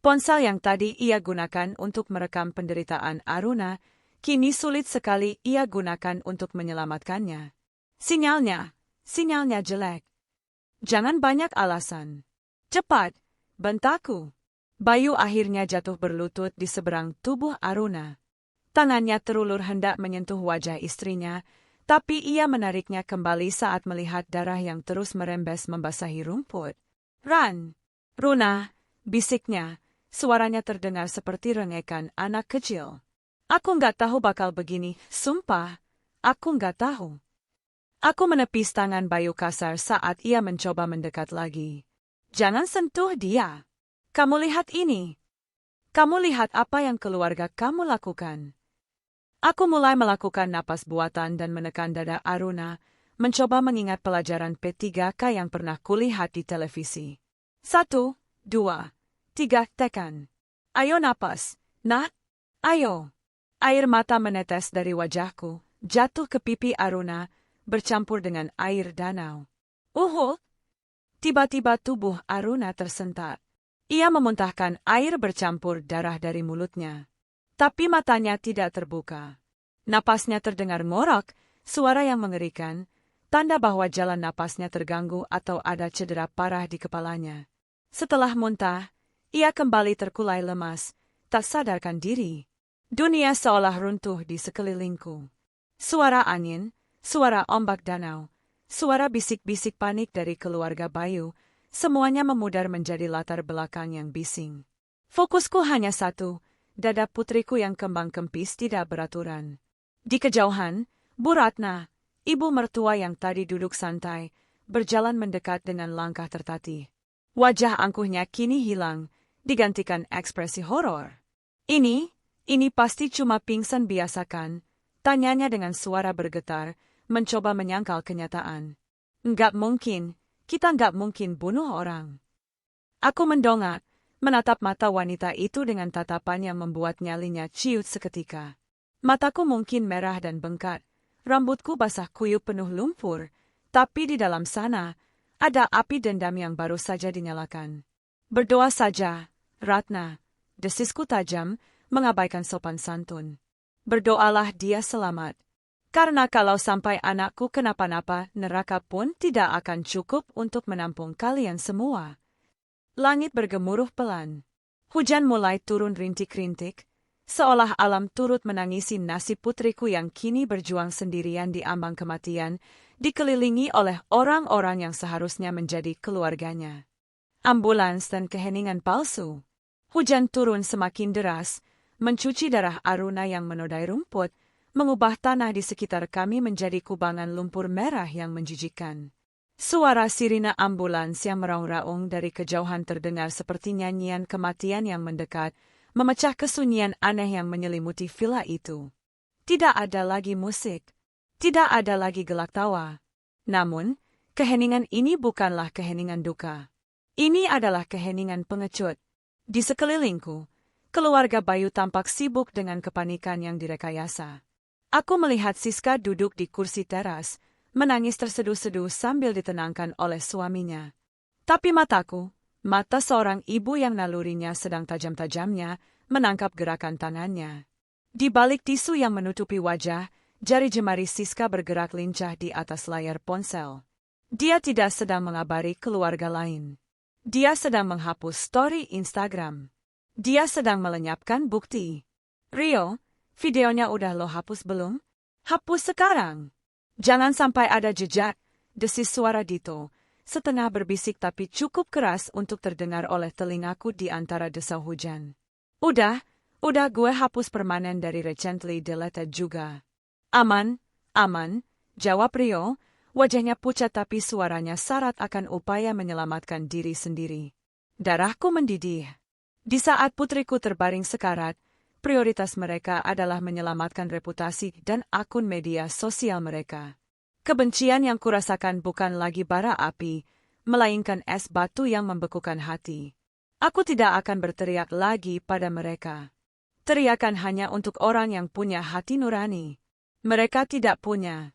Ponsel yang tadi ia gunakan untuk merekam penderitaan Aruna, kini sulit sekali ia gunakan untuk menyelamatkannya. Sinyalnya jelek. Jangan banyak alasan. Cepat, bentakku. Bayu akhirnya jatuh berlutut di seberang tubuh Aruna. Tangannya terulur hendak menyentuh wajah istrinya, tapi ia menariknya kembali saat melihat darah yang terus merembes membasahi rumput. Runa, bisiknya, suaranya terdengar seperti rengekan anak kecil. Aku nggak tahu bakal begini, sumpah, aku nggak tahu. Aku menepis tangan Bayu kasar saat ia mencoba mendekat lagi. Jangan sentuh dia. Kamu lihat ini. Kamu lihat apa yang keluarga kamu lakukan. Aku mulai melakukan napas buatan dan menekan dada Aruna, mencoba mengingat pelajaran P3K yang pernah kulihat di televisi. 1, 2, 3, tekan. Ayo napas, nak. Ayo. Air mata menetes dari wajahku, jatuh ke pipi Aruna, bercampur dengan air danau. Tiba-tiba tubuh Aruna tersentak. Ia memuntahkan air bercampur darah dari mulutnya. Tapi matanya tidak terbuka. Napasnya terdengar ngorok, suara yang mengerikan, tanda bahwa jalan napasnya terganggu atau ada cedera parah di kepalanya. Setelah muntah, ia kembali terkulai lemas, tak sadarkan diri. Dunia seolah runtuh di sekelilingku. Suara angin, suara ombak danau, suara bisik-bisik panik dari keluarga Bayu, semuanya memudar menjadi latar belakang yang bising. Fokusku hanya satu, dada putriku yang kembang kempis tidak beraturan. Di kejauhan, Bu Ratna, ibu mertua yang tadi duduk santai, berjalan mendekat dengan langkah tertatih. Wajah angkuhnya kini hilang, digantikan ekspresi horor. Ini pasti cuma pingsan biasa kan? Tanyanya dengan suara bergetar, mencoba menyangkal kenyataan. Nggak mungkin, kita nggak mungkin bunuh orang. Aku mendongak, menatap mata wanita itu dengan tatapan yang membuat nyalinya ciut seketika. Mataku mungkin merah dan bengkak, rambutku basah kuyup penuh lumpur, tapi di dalam sana, ada api dendam yang baru saja dinyalakan. Berdoa saja, Ratna, desisku tajam, mengabaikan sopan santun. Berdoalah dia selamat. Karena kalau sampai anakku kenapa-napa, neraka pun tidak akan cukup untuk menampung kalian semua. Langit bergemuruh pelan. Hujan mulai turun rintik-rintik, seolah alam turut menangisi nasib putriku yang kini berjuang sendirian di ambang kematian, dikelilingi oleh orang-orang yang seharusnya menjadi keluarganya. Ambulans dan keheningan palsu. Hujan turun semakin deras, mencuci darah Aruna yang menodai rumput, mengubah tanah di sekitar kami menjadi kubangan lumpur merah yang menjijikkan. Suara sirine ambulans yang meraung-raung dari kejauhan terdengar seperti nyanyian kematian yang mendekat, memecah kesunyian aneh yang menyelimuti villa itu. Tidak ada lagi musik. Tidak ada lagi gelak tawa. Namun, keheningan ini bukanlah keheningan duka. Ini adalah keheningan pengecut. Di sekelilingku, keluarga Bayu tampak sibuk dengan kepanikan yang direkayasa. Aku melihat Siska duduk di kursi teras, menangis terseduh-seduh sambil ditenangkan oleh suaminya. Tapi mataku, mata seorang ibu yang nalurinya sedang tajam-tajamnya, menangkap gerakan tangannya. Di balik tisu yang menutupi wajah, jari jemari Siska bergerak lincah di atas layar ponsel. Dia tidak sedang mengabari keluarga lain. Dia sedang menghapus story Instagram. Dia sedang melenyapkan bukti. Rio, videonya udah lo hapus belum? Hapus sekarang. Jangan sampai ada jejak, desis suara Dito, setengah berbisik tapi cukup keras untuk terdengar oleh telingaku di antara desau hujan. Udah gue hapus permanen dari recently deleted juga. Aman, jawab Rio. Wajahnya pucat tapi suaranya syarat akan upaya menyelamatkan diri sendiri. Darahku mendidih. Di saat putriku terbaring sekarat, prioritas mereka adalah menyelamatkan reputasi dan akun media sosial mereka. Kebencian yang kurasakan bukan lagi bara api, melainkan es batu yang membekukan hati. Aku tidak akan berteriak lagi pada mereka. Teriakan hanya untuk orang yang punya hati nurani. Mereka tidak punya.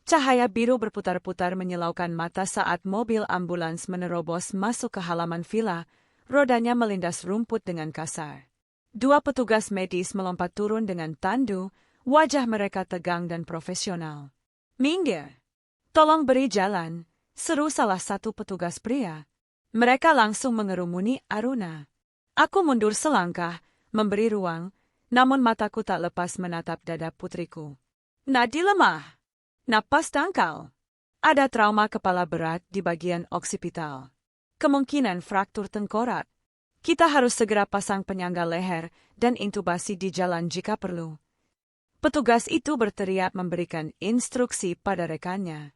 Cahaya biru berputar-putar menyilaukan mata saat mobil ambulans menerobos masuk ke halaman villa, rodanya melindas rumput dengan kasar. Dua petugas medis melompat turun dengan tandu, wajah mereka tegang dan profesional. Minggir! Tolong beri jalan, seru salah satu petugas pria. Mereka langsung mengerumuni Aruna. Aku mundur selangkah, memberi ruang, namun mataku tak lepas menatap dada putriku. Nadi lemah. Napas dangkal. Ada trauma kepala berat di bagian oksipital. Kemungkinan fraktur tengkorak. Kita harus segera pasang penyangga leher dan intubasi di jalan jika perlu. Petugas itu berteriak memberikan instruksi pada rekannya.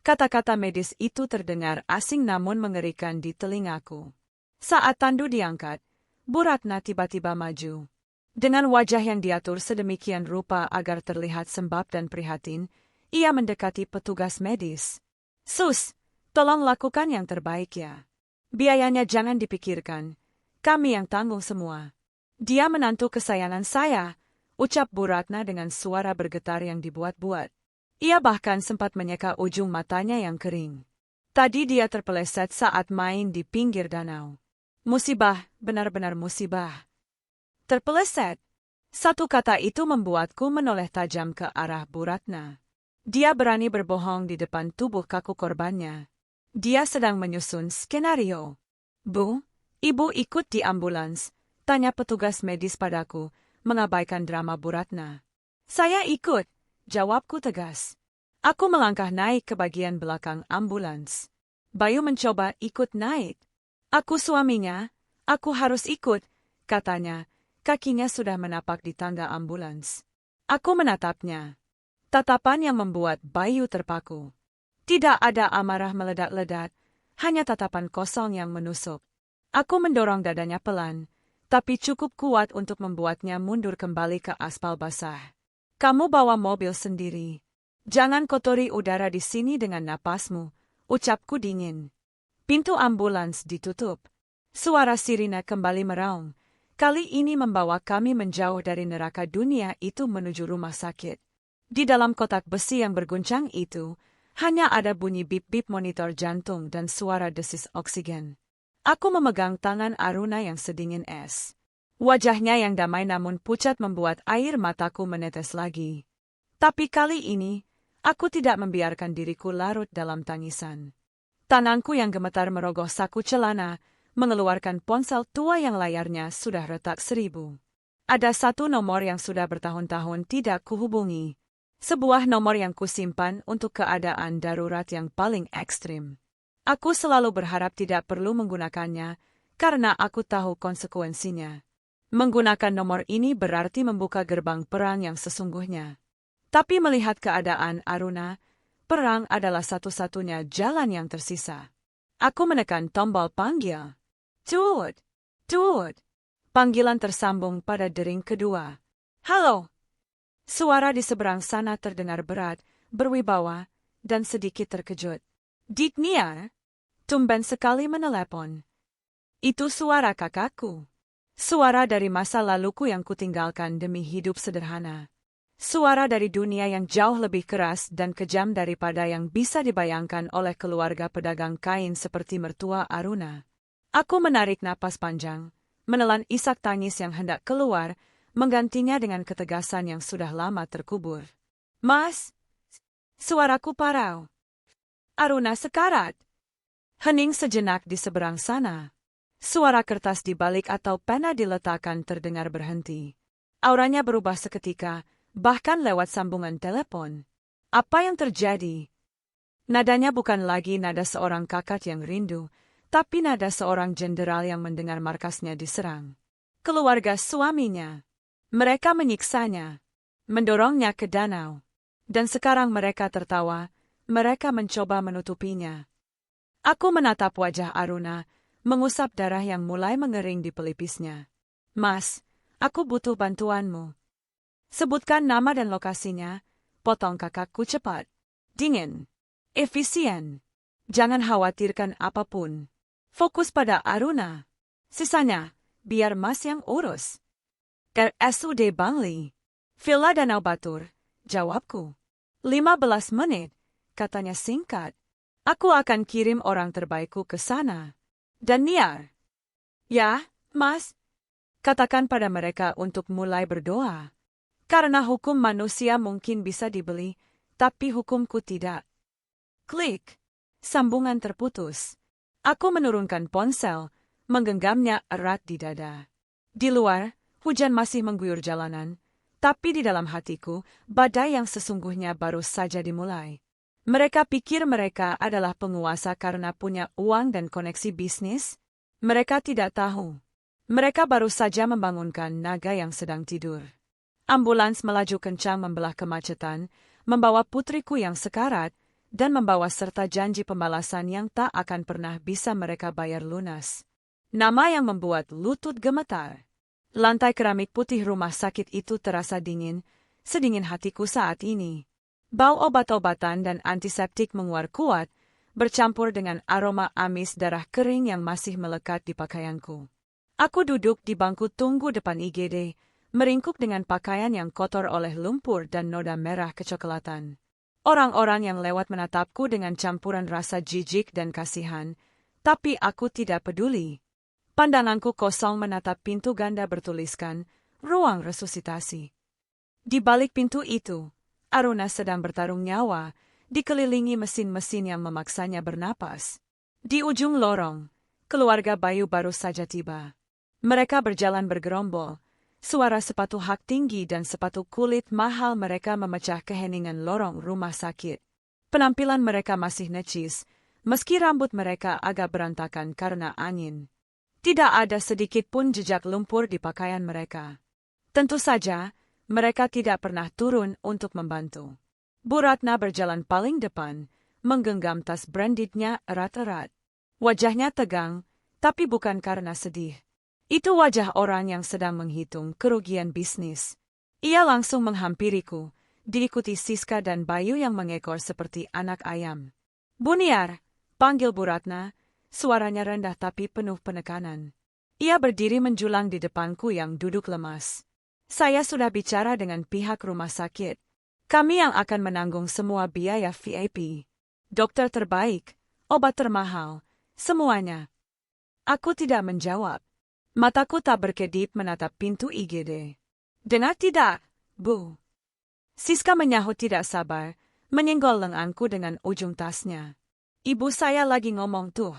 Kata-kata medis itu terdengar asing namun mengerikan di telingaku. Saat tandu diangkat, Bu Ratna tiba-tiba maju. Dengan wajah yang diatur sedemikian rupa agar terlihat sembab dan prihatin, ia mendekati petugas medis. Sus, tolong lakukan yang terbaik ya. Biayanya jangan dipikirkan. Kami yang tanggung semua. Dia menantu kesayangan saya, ucap Bu Ratna dengan suara bergetar yang dibuat-buat. Ia bahkan sempat menyeka ujung matanya yang kering. Tadi dia terpeleset saat main di pinggir danau. Musibah, benar-benar musibah. Terpeleset. Satu kata itu membuatku menoleh tajam ke arah Bu Ratna. Dia berani berbohong di depan tubuh kaku korbannya. Dia sedang menyusun skenario. Bu, ibu ikut di ambulans, tanya petugas medis padaku, mengabaikan drama Bu Ratna. Saya ikut, jawabku tegas. Aku melangkah naik ke bagian belakang ambulans. Bayu mencoba ikut naik. Aku suaminya, aku harus ikut, katanya. Kakinya sudah menapak di tangga ambulans. Aku menatapnya. Tatapan yang membuat Bayu terpaku. Tidak ada amarah meledak-ledak, hanya tatapan kosong yang menusuk. Aku mendorong dadanya pelan, tapi cukup kuat untuk membuatnya mundur kembali ke aspal basah. Kamu bawa mobil sendiri. Jangan kotori udara di sini dengan napasmu, ucapku dingin. Pintu ambulans ditutup. Suara sirine kembali meraung. Kali ini membawa kami menjauh dari neraka dunia itu menuju rumah sakit. Di dalam kotak besi yang berguncang itu, hanya ada bunyi bip-bip monitor jantung dan suara desis oksigen. Aku memegang tangan Aruna yang sedingin es. Wajahnya yang damai namun pucat membuat air mataku menetes lagi. Tapi kali ini, aku tidak membiarkan diriku larut dalam tangisan. Tanganku yang gemetar merogoh saku celana, mengeluarkan ponsel tua yang layarnya sudah retak 1000. Ada satu nomor yang sudah bertahun-tahun tidak kuhubungi. Sebuah nomor yang kusimpan untuk keadaan darurat yang paling ekstrim. Aku selalu berharap tidak perlu menggunakannya, karena aku tahu konsekuensinya. Menggunakan nomor ini berarti membuka gerbang perang yang sesungguhnya. Tapi melihat keadaan Aruna, perang adalah satu-satunya jalan yang tersisa. Aku menekan tombol panggil. Tut! Tut! Panggilan tersambung pada dering kedua. Halo! Suara di seberang sana terdengar berat, berwibawa, dan sedikit terkejut. Dik Niar? Tumben sekali menelepon. Itu suara kakakku. Suara dari masa laluku yang kutinggalkan demi hidup sederhana. Suara dari dunia yang jauh lebih keras dan kejam daripada yang bisa dibayangkan oleh keluarga pedagang kain seperti mertua Aruna. Aku menarik napas panjang, menelan isak tangis yang hendak keluar, menggantinya dengan ketegasan yang sudah lama terkubur. Mas! Suaraku parau. Aruna sekarat. Hening sejenak di seberang sana. Suara kertas di balik atau pena diletakkan terdengar berhenti. Auranya berubah seketika, bahkan lewat sambungan telepon. Apa yang terjadi? Nadanya bukan lagi nada seorang kakak yang rindu, tapi nada seorang jenderal yang mendengar markasnya diserang. Keluarga suaminya. Mereka menyiksanya, mendorongnya ke danau. Dan sekarang mereka tertawa, mereka mencoba menutupinya. Aku menatap wajah Aruna, mengusap darah yang mulai mengering di pelipisnya. Mas, aku butuh bantuanmu. Sebutkan nama dan lokasinya, potong kakakku cepat. Dingin. Efisien. Jangan khawatirkan apapun. Fokus pada Aruna. Sisanya, biar Mas yang urus. RSUD Bangli. Villa Danau Batur, jawabku. 15 menit, katanya singkat. Aku akan kirim orang terbaikku ke sana. Dan Niar. Ya, Mas. Katakan pada mereka untuk mulai berdoa. Karena hukum manusia mungkin bisa dibeli, tapi hukumku tidak. Klik. Sambungan terputus. Aku menurunkan ponsel, menggenggamnya erat di dada. Di luar, hujan masih mengguyur jalanan, tapi di dalam hatiku, badai yang sesungguhnya baru saja dimulai. Mereka pikir mereka adalah penguasa karena punya uang dan koneksi bisnis. Mereka tidak tahu. Mereka baru saja membangunkan naga yang sedang tidur. Ambulans melaju kencang membelah kemacetan, membawa putriku yang sekarat, dan membawa serta janji pembalasan yang tak akan pernah bisa mereka bayar lunas. Nama yang membuat lutut gemetar. Lantai keramik putih rumah sakit itu terasa dingin, sedingin hatiku saat ini. Bau obat-obatan dan antiseptik menguar kuat, bercampur dengan aroma amis darah kering yang masih melekat di pakaianku. Aku duduk di bangku tunggu depan IGD, meringkuk dengan pakaian yang kotor oleh lumpur dan noda merah kecoklatan. Orang-orang yang lewat menatapku dengan campuran rasa jijik dan kasihan, tapi aku tidak peduli. Pandanganku kosong menatap pintu ganda bertuliskan, ruang resusitasi. Di balik pintu itu, Aruna sedang bertarung nyawa, dikelilingi mesin-mesin yang memaksanya bernapas. Di ujung lorong, keluarga Bayu baru saja tiba. Mereka berjalan bergerombol, suara sepatu hak tinggi dan sepatu kulit mahal mereka memecah keheningan lorong rumah sakit. Penampilan mereka masih necis, meski rambut mereka agak berantakan karena angin. Tidak ada sedikit pun jejak lumpur di pakaian mereka. Tentu saja, mereka tidak pernah turun untuk membantu. Bu Ratna berjalan paling depan, menggenggam tas brandednya erat-erat. Wajahnya tegang, tapi bukan karena sedih. Itu wajah orang yang sedang menghitung kerugian bisnis. Ia langsung menghampiriku, diikuti Siska dan Bayu yang mengekor seperti anak ayam. Bu Niar, panggil Bu Ratna. Suaranya rendah tapi penuh penekanan. Ia berdiri menjulang di depanku yang duduk lemas. Saya sudah bicara dengan pihak rumah sakit. Kami yang akan menanggung semua biaya VIP. Dokter terbaik, obat termahal, semuanya. Aku tidak menjawab. Mataku tak berkedip menatap pintu IGD. Dengar tidak, Bu? Siska menyahut tidak sabar, menyenggol lenganku dengan ujung tasnya. Ibu saya lagi ngomong tuh.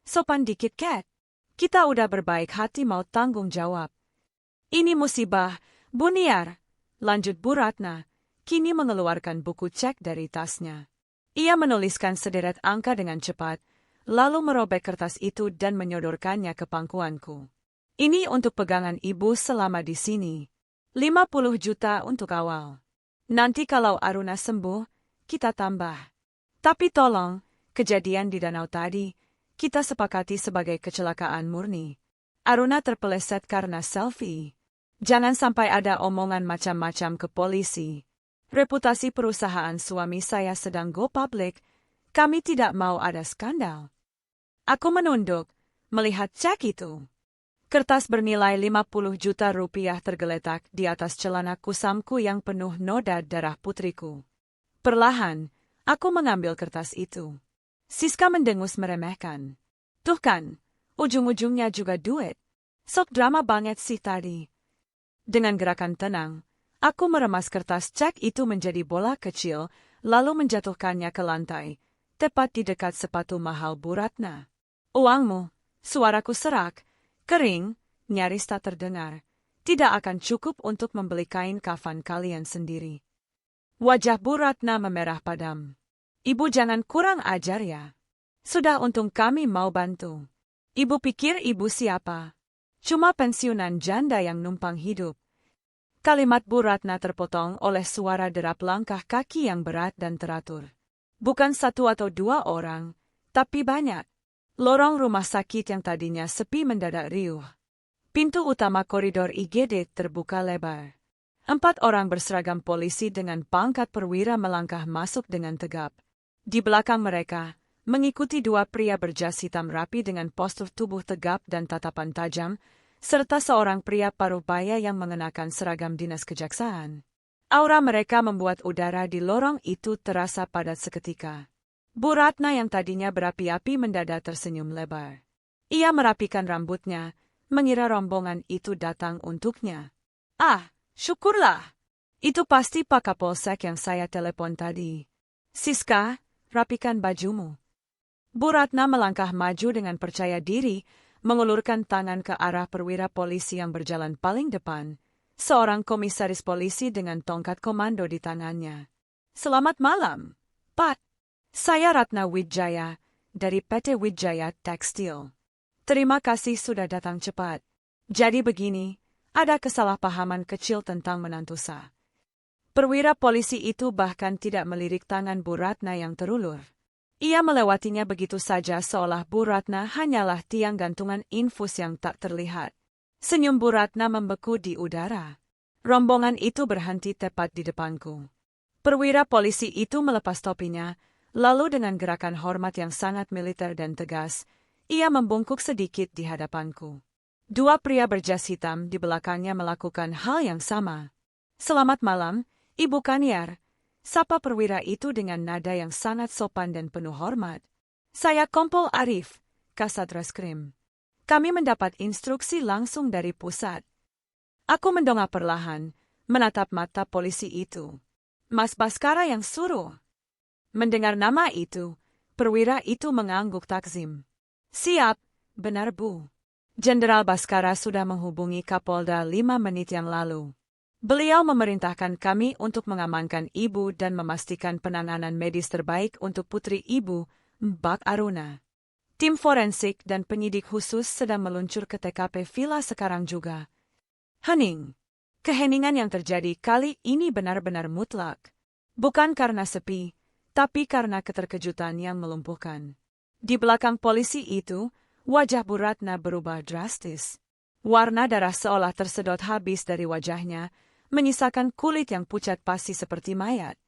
Sopan dikit, Cat. Kita udah berbaik hati mau tanggung jawab. Ini musibah, Bu Niar, lanjut Bu Ratna. kini mengeluarkan buku cek dari tasnya. Ia menuliskan sederet angka dengan cepat, lalu merobek kertas itu dan menyodorkannya ke pangkuanku. Ini untuk pegangan ibu selama di sini. 50 juta untuk awal. Nanti kalau Aruna sembuh, kita tambah. Tapi tolong, kejadian di danau tadi, kita sepakati sebagai kecelakaan murni. Aruna terpeleset karena selfie. Jangan sampai ada omongan macam-macam ke polisi. Reputasi perusahaan suami saya sedang go public. Kami tidak mau ada skandal. Aku menunduk, melihat cek itu. Kertas bernilai 50 juta rupiah tergeletak di atas celana kusamku yang penuh noda darah putriku. Perlahan, aku mengambil kertas itu. Siska mendengus meremehkan. Tuh kan, ujung-ujungnya juga duit. Sok drama banget sih tadi. Dengan gerakan tenang, aku meremas kertas cek itu menjadi bola kecil, lalu menjatuhkannya ke lantai, tepat di dekat sepatu mahal Bu Ratna. Uangmu, suaraku serak, kering, nyaris tak terdengar, tidak akan cukup untuk membeli kain kafan kalian sendiri. Wajah Bu Ratna memerah padam. Ibu jangan kurang ajar ya. Sudah untung kami mau bantu. Ibu pikir ibu siapa? Cuma pensiunan janda yang numpang hidup. Kalimat Bu Ratna terpotong oleh suara derap langkah kaki yang berat dan teratur. Bukan satu atau dua orang, tapi banyak. Lorong rumah sakit yang tadinya sepi mendadak riuh. Pintu utama koridor IGD terbuka lebar. 4 orang berseragam polisi dengan pangkat perwira melangkah masuk dengan tegap. Di belakang mereka, mengikuti 2 pria berjas hitam rapi dengan postur tubuh tegap dan tatapan tajam, serta seorang pria parubaya yang mengenakan seragam dinas kejaksaan. Aura mereka membuat udara di lorong itu terasa padat seketika. Bu Ratna yang tadinya berapi-api mendadak tersenyum lebar. Ia merapikan rambutnya, mengira rombongan itu datang untuknya. Ah, syukurlah. Itu pasti Pak Kapolsek yang saya telepon tadi. Siska, rapikan bajumu. Bu Ratna melangkah maju dengan percaya diri, mengulurkan tangan ke arah perwira polisi yang berjalan paling depan, seorang komisaris polisi dengan tongkat komando di tangannya. Selamat malam, Pak. Saya Ratna Wijaya, dari PT Wijaya Tekstil. Terima kasih sudah datang cepat. Jadi begini, ada kesalahpahaman kecil tentang menantu saya. Perwira polisi itu bahkan tidak melirik tangan Bu Ratna yang terulur. Ia melewatinya begitu saja seolah Bu Ratna hanyalah tiang gantungan infus yang tak terlihat. Senyum Bu Ratna membeku di udara. Rombongan itu berhenti tepat di depanku. Perwira polisi itu melepas topinya, lalu dengan gerakan hormat yang sangat militer dan tegas, ia membungkuk sedikit di hadapanku. 2 pria berjas hitam di belakangnya melakukan hal yang sama. Selamat malam, Ibu Kaniar. Sapa perwira itu dengan nada yang sangat sopan dan penuh hormat. Saya Kompol Arif, Kasat Reskrim. Kami mendapat instruksi langsung dari pusat. Aku mendongak perlahan, menatap mata polisi itu. Mas Baskara yang suruh. Mendengar nama itu, perwira itu mengangguk takzim. Siap, benar Bu. Jenderal Baskara sudah menghubungi Kapolda 5 menit yang lalu. Beliau memerintahkan kami untuk mengamankan Ibu dan memastikan penanganan medis terbaik untuk putri Ibu, Mbak Aruna. Tim forensik dan penyidik khusus sedang meluncur ke TKP Villa sekarang juga. Hening. Keheningan yang terjadi kali ini benar-benar mutlak. Bukan karena sepi, tapi karena keterkejutan yang melumpuhkan. Di belakang polisi itu, wajah Bu Ratna berubah drastis. Warna darah seolah tersedot habis dari wajahnya, menyisakan kulit yang pucat pasi seperti mayat.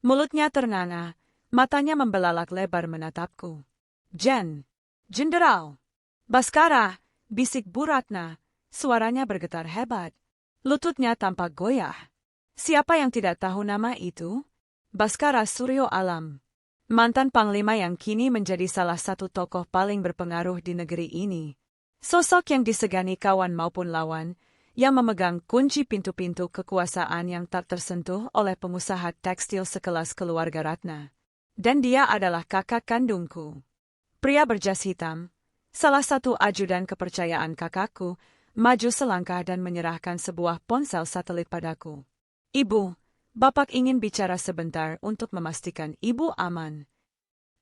Mulutnya ternganga, matanya membelalak lebar menatapku. Jenderal! Baskara! Bisik Bu Ratna, suaranya bergetar hebat. Lututnya tampak goyah. Siapa yang tidak tahu nama itu? Baskara Suryo Alam. Mantan Panglima yang kini menjadi salah satu tokoh paling berpengaruh di negeri ini. Sosok yang disegani kawan maupun lawan, yang memegang kunci pintu-pintu kekuasaan yang tak tersentuh oleh pengusaha tekstil sekelas keluarga Ratna. Dan dia adalah kakak kandungku. Pria berjas hitam, salah satu ajudan kepercayaan kakakku, maju selangkah dan menyerahkan sebuah ponsel satelit padaku. Ibu, Bapak ingin bicara sebentar untuk memastikan ibu aman.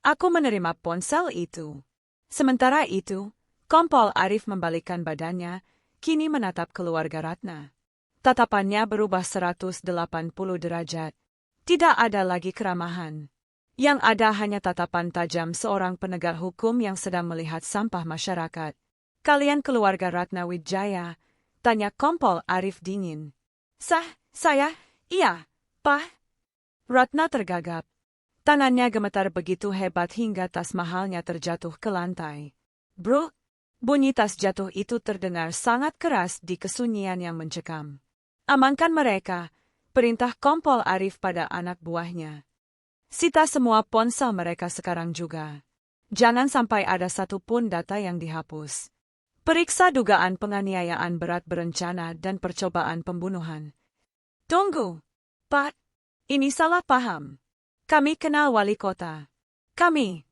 Aku menerima ponsel itu. Sementara itu, Kompol Arif membalikkan badannya, kini menatap keluarga Ratna. Tatapannya berubah 180 derajat. Tidak ada lagi keramahan. Yang ada hanya tatapan tajam seorang penegak hukum yang sedang melihat sampah masyarakat. Kalian keluarga Ratna Wijaya? Tanya Kompol Arif dingin. Saya, iya, Pak. Ratna tergagap. Tangannya gemetar begitu hebat hingga tas mahalnya terjatuh ke lantai. Bro, bunyi tas jatuh itu terdengar sangat keras di kesunyian yang mencekam. Amankan mereka, perintah Kompol Arif pada anak buahnya. Sita semua ponsel mereka sekarang juga. Jangan sampai ada satu pun data yang dihapus. Periksa dugaan penganiayaan berat berencana dan percobaan pembunuhan. Tunggu, Pak. Ini salah paham. Kami kenal wali kota. Kami.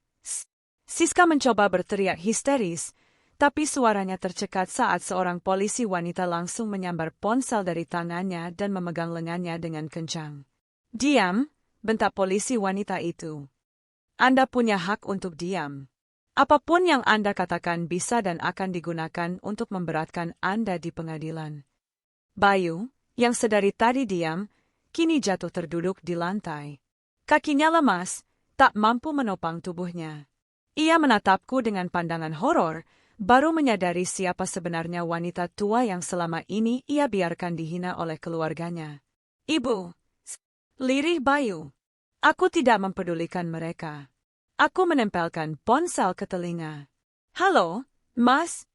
Siska mencoba berteriak histeris, tapi suaranya tercekat saat seorang polisi wanita langsung menyambar ponsel dari tangannya dan memegang lengannya dengan kencang. Diam, bentak polisi wanita itu. Anda punya hak untuk diam. Apapun yang Anda katakan bisa dan akan digunakan untuk memberatkan Anda di pengadilan. Bayu, yang sedari tadi diam, kini jatuh terduduk di lantai. Kakinya lemas, tak mampu menopang tubuhnya. Ia menatapku dengan pandangan horor, baru menyadari siapa sebenarnya wanita tua yang selama ini ia biarkan dihina oleh keluarganya. Ibu, lirih Bayu. Aku tidak mempedulikan mereka. Aku menempelkan ponsel ke telinga. Halo, Mas?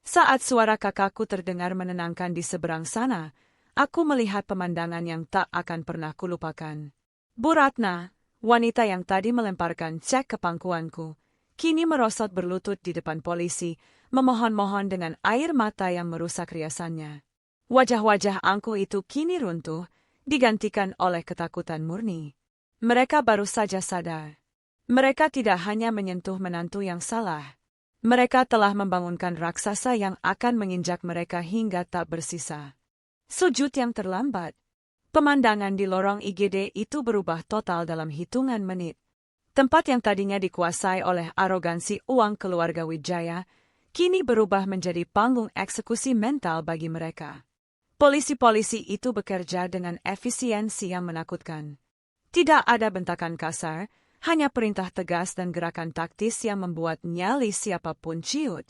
Saat suara kakakku terdengar menenangkan di seberang sana, aku melihat pemandangan yang tak akan pernah kulupakan. Bu Ratna, wanita yang tadi melemparkan cek ke pangkuanku, kini merosot berlutut di depan polisi, memohon-mohon dengan air mata yang merusak riasannya. Wajah-wajah angkuh itu kini runtuh, digantikan oleh ketakutan murni. Mereka baru saja sadar. Mereka tidak hanya menyentuh menantu yang salah. Mereka telah membangunkan raksasa yang akan menginjak mereka hingga tak bersisa. Sujud yang terlambat. Pemandangan di lorong IGD itu berubah total dalam hitungan menit. Tempat yang tadinya dikuasai oleh arogansi uang keluarga Wijaya, kini berubah menjadi panggung eksekusi mental bagi mereka. Polisi-polisi itu bekerja dengan efisiensi yang menakutkan. Tidak ada bentakan kasar, hanya perintah tegas dan gerakan taktis yang membuat nyali siapapun ciut.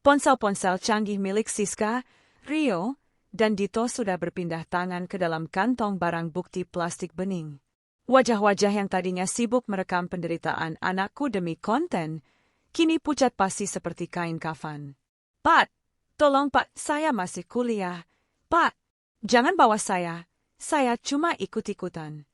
Ponsel-ponsel canggih milik Siska, Rio, dan Dito sudah berpindah tangan ke dalam kantong barang bukti plastik bening. Wajah-wajah yang tadinya sibuk merekam penderitaan anakku demi konten, kini pucat pasi seperti kain kafan. Pak, tolong Pak, saya masih kuliah. Pak, jangan bawa saya cuma ikut-ikutan.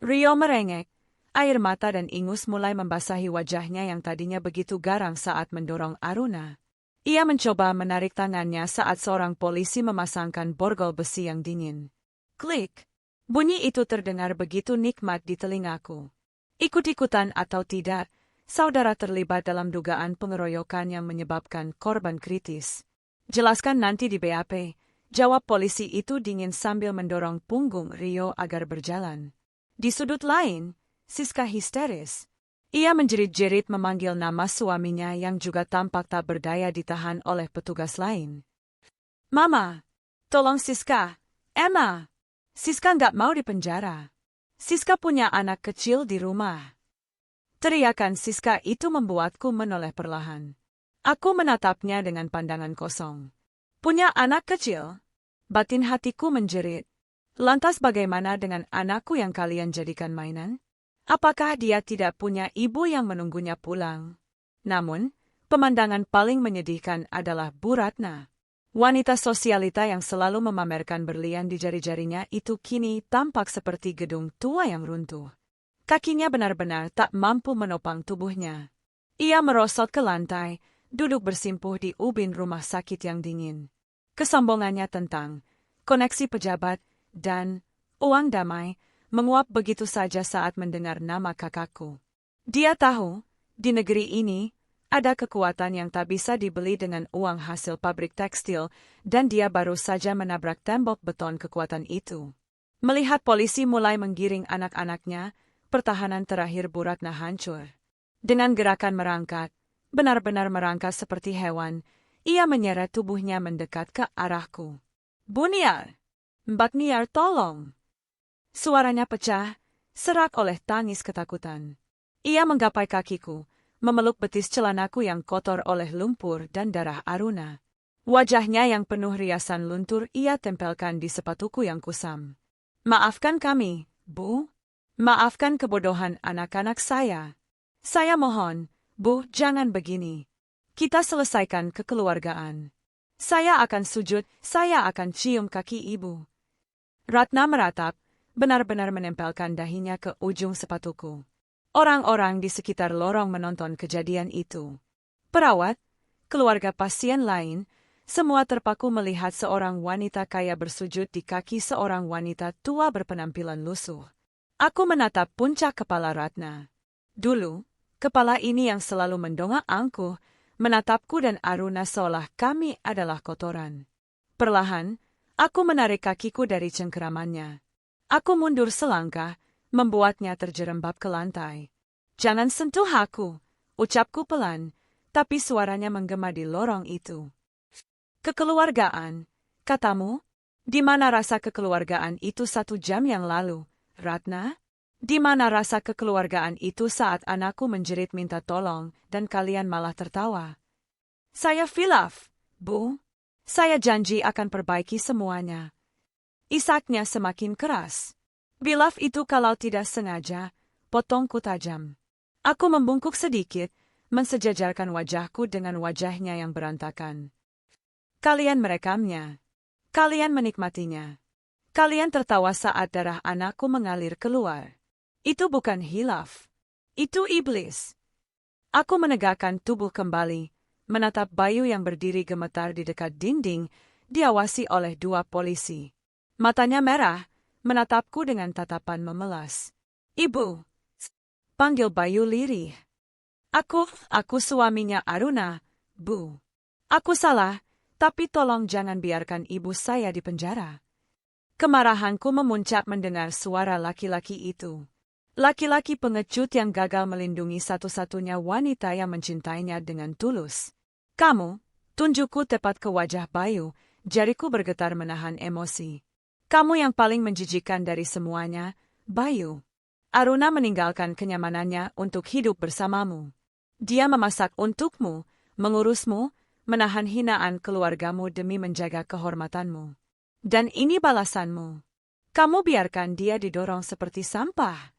Rio merengek, air mata dan ingus mulai membasahi wajahnya yang tadinya begitu garang saat mendorong Aruna. Ia mencoba menarik tangannya saat seorang polisi memasangkan borgol besi yang dingin. Klik! Bunyi itu terdengar begitu nikmat di telingaku. Ikut-ikutan atau tidak, saudara terlibat dalam dugaan pengeroyokan yang menyebabkan korban kritis. Jelaskan nanti di BAP, jawab polisi itu dingin sambil mendorong punggung Rio agar berjalan. Di sudut lain, Siska histeris. Ia menjerit-jerit memanggil nama suaminya yang juga tampak tak berdaya ditahan oleh petugas lain. Mama, tolong Siska, Emma. Siska nggak mau dipenjara. Siska punya anak kecil di rumah. Teriakan Siska itu membuatku menoleh perlahan. Aku menatapnya dengan pandangan kosong. Punya anak kecil? Batin hatiku menjerit. Lantas bagaimana dengan anakku yang kalian jadikan mainan? Apakah dia tidak punya ibu yang menunggunya pulang? Namun, pemandangan paling menyedihkan adalah Bu Ratna. Wanita sosialita yang selalu memamerkan berlian di jari-jarinya itu kini tampak seperti gedung tua yang runtuh. Kakinya benar-benar tak mampu menopang tubuhnya. Ia merosot ke lantai, duduk bersimpuh di ubin rumah sakit yang dingin. Kesombongannya tentang koneksi pejabat dan uang damai menguap begitu saja saat mendengar nama kakakku. Dia tahu, di negeri ini, ada kekuatan yang tak bisa dibeli dengan uang hasil pabrik tekstil, dan dia baru saja menabrak tembok beton kekuatan itu. Melihat polisi mulai menggiring anak-anaknya, pertahanan terakhir Bu Ratna hancur. Dengan gerakan merangkak, benar-benar merangkak seperti hewan, ia menyeret tubuhnya mendekat ke arahku. "Bu Niar! Mbak Niar, tolong!" Suaranya pecah, serak oleh tangis ketakutan. Ia menggapai kakiku, memeluk betis celanaku yang kotor oleh lumpur dan darah Aruna. Wajahnya yang penuh riasan luntur ia tempelkan di sepatuku yang kusam. "Maafkan kami, Bu. Maafkan kebodohan anak-anak saya. Saya mohon, Bu, jangan begini. Kita selesaikan kekeluargaan. Saya akan sujud, saya akan cium kaki Ibu." Ratna meratap, benar-benar menempelkan dahinya ke ujung sepatuku. Orang-orang di sekitar lorong menonton kejadian itu. Perawat, keluarga pasien lain, semua terpaku melihat seorang wanita kaya bersujud di kaki seorang wanita tua berpenampilan lusuh. Aku menatap puncak kepala Ratna. Dulu, kepala ini yang selalu mendongak angkuh, menatapku dan Aruna seolah kami adalah kotoran. Perlahan, aku menarik kakiku dari cengkeramannya. Aku mundur selangkah, membuatnya terjerembab ke lantai. "Jangan sentuh aku," ucapku pelan, tapi suaranya menggema di lorong itu. "Kekeluargaan, katamu? Di mana rasa kekeluargaan itu 1 jam yang lalu, Ratna? Di mana rasa kekeluargaan itu saat anakku menjerit minta tolong dan kalian malah tertawa?" "Saya khilaf, Bu. Saya janji akan perbaiki semuanya." Isaknya semakin keras. "Bilaf itu kalau tidak sengaja, potongku tajam." Aku membungkuk sedikit, mensejajarkan wajahku dengan wajahnya yang berantakan. "Kalian merekamnya. Kalian menikmatinya. Kalian tertawa saat darah anakku mengalir keluar. Itu bukan hilaf. Itu iblis." Aku menegakkan tubuh kembali, menatap Bayu yang berdiri gemetar di dekat dinding, diawasi oleh 2 polisi. Matanya merah, menatapku dengan tatapan memelas. "Ibu!" panggil Bayu lirih. Aku suaminya Aruna, Bu. Aku salah, tapi tolong jangan biarkan ibu saya di penjara." Kemarahanku memuncak mendengar suara laki-laki itu. Laki-laki pengecut yang gagal melindungi satu-satunya wanita yang mencintainya dengan tulus. "Kamu," tunjukku tepat ke wajah Bayu, jariku bergetar menahan emosi. "Kamu yang paling menjijikkan dari semuanya, Bayu. Aruna meninggalkan kenyamanannya untuk hidup bersamamu. Dia memasak untukmu, mengurusmu, menahan hinaan keluargamu demi menjaga kehormatanmu. Dan ini balasanmu. Kamu biarkan dia didorong seperti sampah."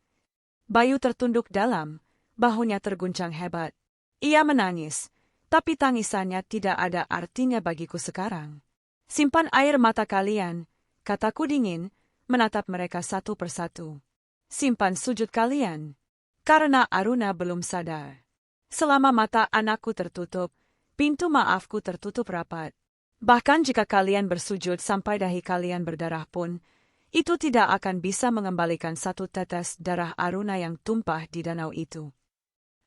Bayu tertunduk dalam, bahunya terguncang hebat. Ia menangis, tapi tangisannya tidak ada artinya bagiku sekarang. "Simpan air mata kalian," kataku dingin, menatap mereka satu persatu. "Simpan sujud kalian." Karena Aruna belum sadar. Selama mata anakku tertutup, pintu maafku tertutup rapat. Bahkan jika kalian bersujud sampai dahi kalian berdarah pun, itu tidak akan bisa mengembalikan 1 tetes darah Aruna yang tumpah di danau itu.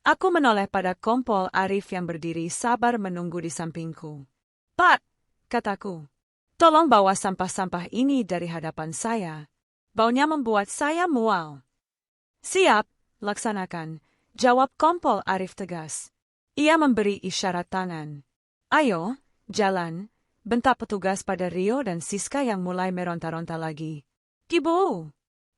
Aku menoleh pada Kompol Arif yang berdiri sabar menunggu di sampingku. "Pak," kataku, "tolong bawa sampah-sampah ini dari hadapan saya. Baunya membuat saya mual." "Siap, laksanakan," jawab Kompol Arif tegas. Ia memberi isyarat tangan. "Ayo, jalan," bentak petugas pada Rio dan Siska yang mulai meronta-ronta lagi. "Ibu!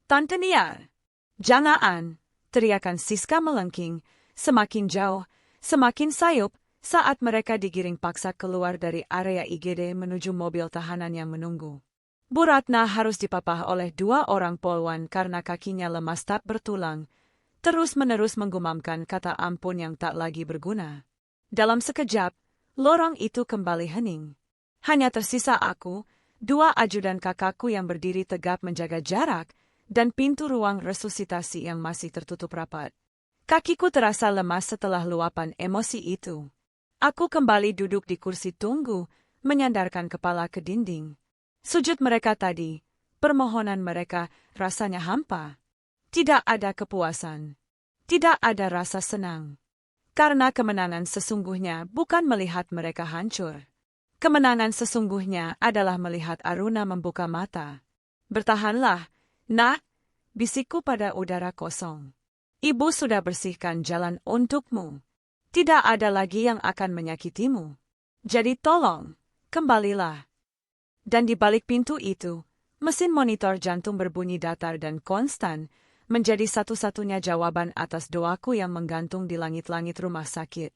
Tante Niar!" "Jangan!" teriakan Siska melengking, semakin jauh, semakin sayup, saat mereka digiring paksa keluar dari area IGD menuju mobil tahanan yang menunggu. Bu Ratna harus dipapah oleh 2 orang polwan karena kakinya lemas tak bertulang, terus-menerus menggumamkan kata ampun yang tak lagi berguna. Dalam sekejap, lorong itu kembali hening. Hanya tersisa aku, 2 ajudan kakakku yang berdiri tegap menjaga jarak, dan pintu ruang resusitasi yang masih tertutup rapat. Kakiku terasa lemas setelah luapan emosi itu. Aku kembali duduk di kursi tunggu, menyandarkan kepala ke dinding. Sujud mereka tadi, permohonan mereka rasanya hampa. Tidak ada kepuasan. Tidak ada rasa senang. Karena kemenangan sesungguhnya bukan melihat mereka hancur. Kemenangan sesungguhnya adalah melihat Aruna membuka mata. "Bertahanlah," Nak, bisikku pada udara kosong. Ibu sudah bersihkan jalan untukmu. Tidak ada lagi yang akan menyakitimu. Jadi tolong, kembalilah. Dan di balik pintu itu, mesin monitor jantung berbunyi datar dan konstan, menjadi satu-satunya jawaban atas doaku yang menggantung di langit-langit rumah sakit.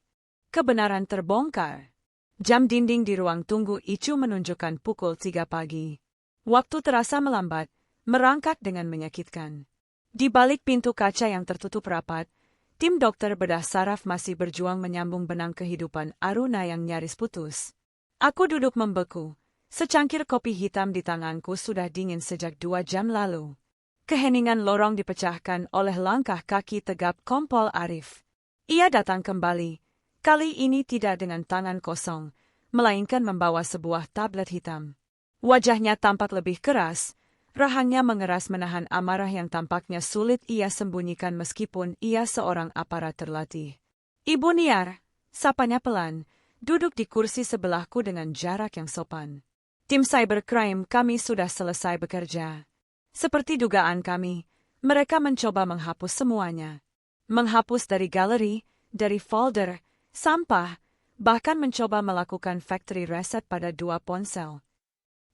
Kebenaran terbongkar. Jam dinding di ruang tunggu ICU menunjukkan pukul 3 pagi. Waktu terasa melambat, merangkak dengan menyakitkan. Di balik pintu kaca yang tertutup rapat, tim dokter bedah saraf masih berjuang menyambung benang kehidupan Aruna yang nyaris putus. Aku duduk membeku. Secangkir kopi hitam di tanganku sudah dingin sejak 2 jam lalu. Keheningan lorong dipecahkan oleh langkah kaki tegap Kompol Arif. Ia datang kembali. Kali ini tidak dengan tangan kosong, melainkan membawa sebuah tablet hitam. Wajahnya tampak lebih keras, rahangnya mengeras menahan amarah yang tampaknya sulit ia sembunyikan meskipun ia seorang aparat terlatih. Ibu Niar, sapanya pelan, duduk di kursi sebelahku dengan jarak yang sopan. Tim cybercrime kami sudah selesai bekerja. Seperti dugaan kami, mereka mencoba menghapus semuanya. Menghapus dari galeri, dari folder, sampah, bahkan mencoba melakukan factory reset pada 2 ponsel.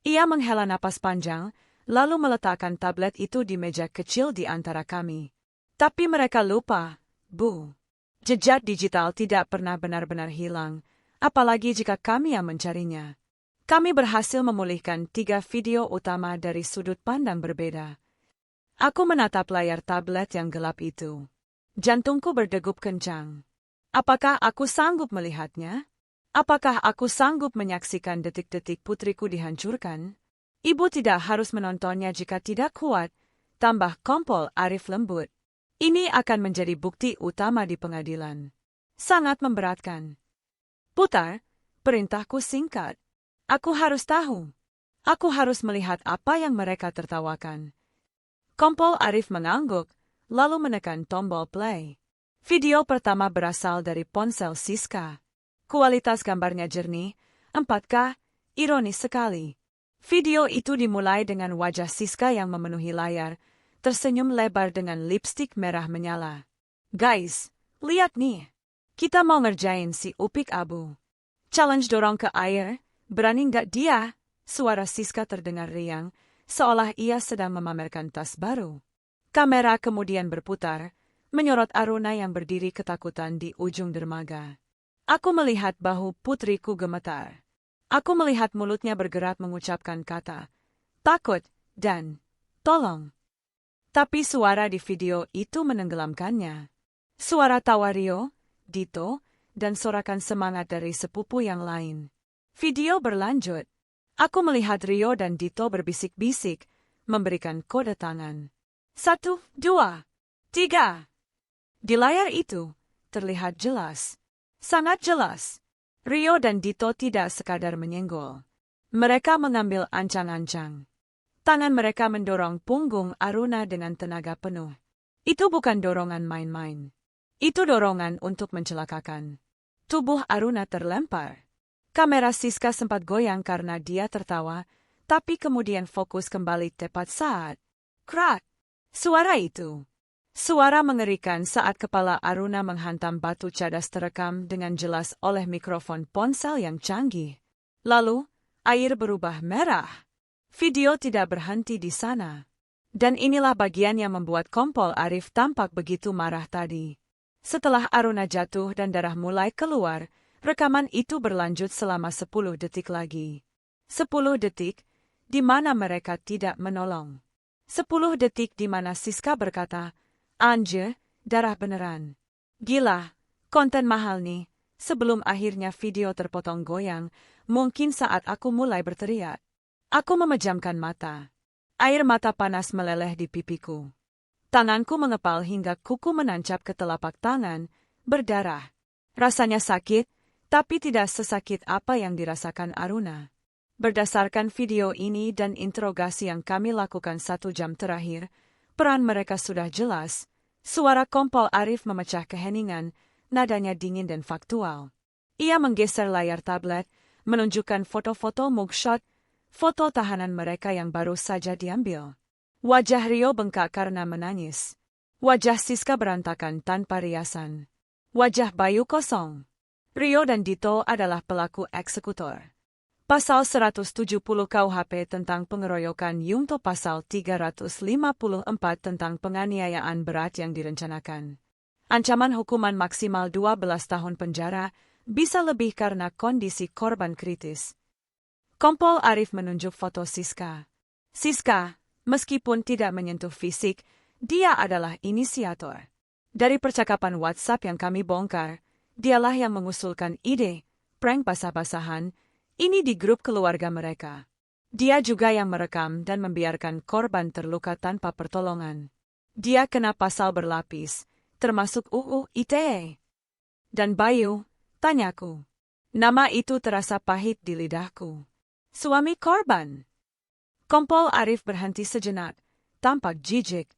Ia menghela napas panjang, lalu meletakkan tablet itu di meja kecil di antara kami. Tapi mereka lupa, Bu. Jejak digital tidak pernah benar-benar hilang, apalagi jika kami yang mencarinya. Kami berhasil memulihkan 3 video utama dari sudut pandang berbeda. Aku menatap layar tablet yang gelap itu. Jantungku berdegup kencang. Apakah aku sanggup melihatnya? Apakah aku sanggup menyaksikan detik-detik putriku dihancurkan? Ibu tidak harus menontonnya jika tidak kuat, tambah Kompol Arif lembut. Ini akan menjadi bukti utama di pengadilan. Sangat memberatkan. Putar, perintahku singkat. Aku harus tahu. Aku harus melihat apa yang mereka tertawakan. Kompol Arif mengangguk, lalu menekan tombol play. Video pertama berasal dari ponsel Siska. Kualitas gambarnya jernih, 4K, ironis sekali. Video itu dimulai dengan wajah Siska yang memenuhi layar, tersenyum lebar dengan lipstik merah menyala. Guys, lihat nih. Kita mau ngerjain si Upik Abu. Challenge dorong ke air, berani nggak dia? Suara Siska terdengar riang, seolah ia sedang memamerkan tas baru. Kamera kemudian berputar, menyorot Aruna yang berdiri ketakutan di ujung dermaga. Aku melihat bahu putriku gemetar. Aku melihat mulutnya bergerak mengucapkan kata takut dan tolong. Tapi suara di video itu menenggelamkannya. Suara tawa Rio, Dito, dan sorakan semangat dari sepupu yang lain. Video berlanjut. Aku melihat Rio dan Dito berbisik-bisik, memberikan kode tangan. 1, 2, 3. Di layar itu, terlihat jelas. Sangat jelas. Rio dan Dito tidak sekadar menyenggol. Mereka mengambil ancang-ancang. Tangan mereka mendorong punggung Aruna dengan tenaga penuh. Itu bukan dorongan main-main. Itu dorongan untuk mencelakakan. Tubuh Aruna terlempar. Kamera Siska sempat goyang karena dia tertawa, tapi kemudian fokus kembali tepat saat. Krak! Suara itu. Suara mengerikan saat kepala Aruna menghantam batu cadas terekam dengan jelas oleh mikrofon ponsel yang canggih. Lalu, air berubah merah. Video tidak berhenti di sana. Dan inilah bagian yang membuat Kompol Arif tampak begitu marah tadi. Setelah Aruna jatuh dan darah mulai keluar, rekaman itu berlanjut selama 10 detik lagi. 10 detik, di mana mereka tidak menolong. 10 detik di mana Siska berkata, "Anjir, darah beneran. Gila, konten mahal nih." Sebelum akhirnya video terpotong goyang, mungkin saat aku mulai berteriak. Aku memejamkan mata. Air mata panas meleleh di pipiku. Tanganku mengepal hingga kuku menancap ke telapak tangan, berdarah. Rasanya sakit, tapi tidak sesakit apa yang dirasakan Aruna. Berdasarkan video ini dan interogasi yang kami lakukan 1 jam terakhir, peran mereka sudah jelas. Suara Kompol Arif memecah keheningan, nadanya dingin dan faktual. Ia menggeser layar tablet, menunjukkan foto-foto mugshot, foto tahanan mereka yang baru saja diambil. Wajah Rio bengkak karena menangis. Wajah Siska berantakan tanpa riasan. Wajah Bayu kosong. Rio dan Dito adalah pelaku eksekutor. Pasal 170 KUHP tentang pengeroyokan Yungto pasal 354 tentang penganiayaan berat yang direncanakan. Ancaman hukuman maksimal 12 tahun penjara, bisa lebih karena kondisi korban kritis. Kompol Arif menunjuk foto Siska. Siska, meskipun tidak menyentuh fisik, dia adalah inisiator. Dari percakapan WhatsApp yang kami bongkar, dialah yang mengusulkan ide, prank basah-basahan, ini di grup keluarga mereka. Dia juga yang merekam dan membiarkan korban terluka tanpa pertolongan. Dia kena pasal berlapis, termasuk UU ITE. Dan Bayu, tanyaku. Nama itu terasa pahit di lidahku. Suami korban. Kompol Arif berhenti sejenak, tampak jijik.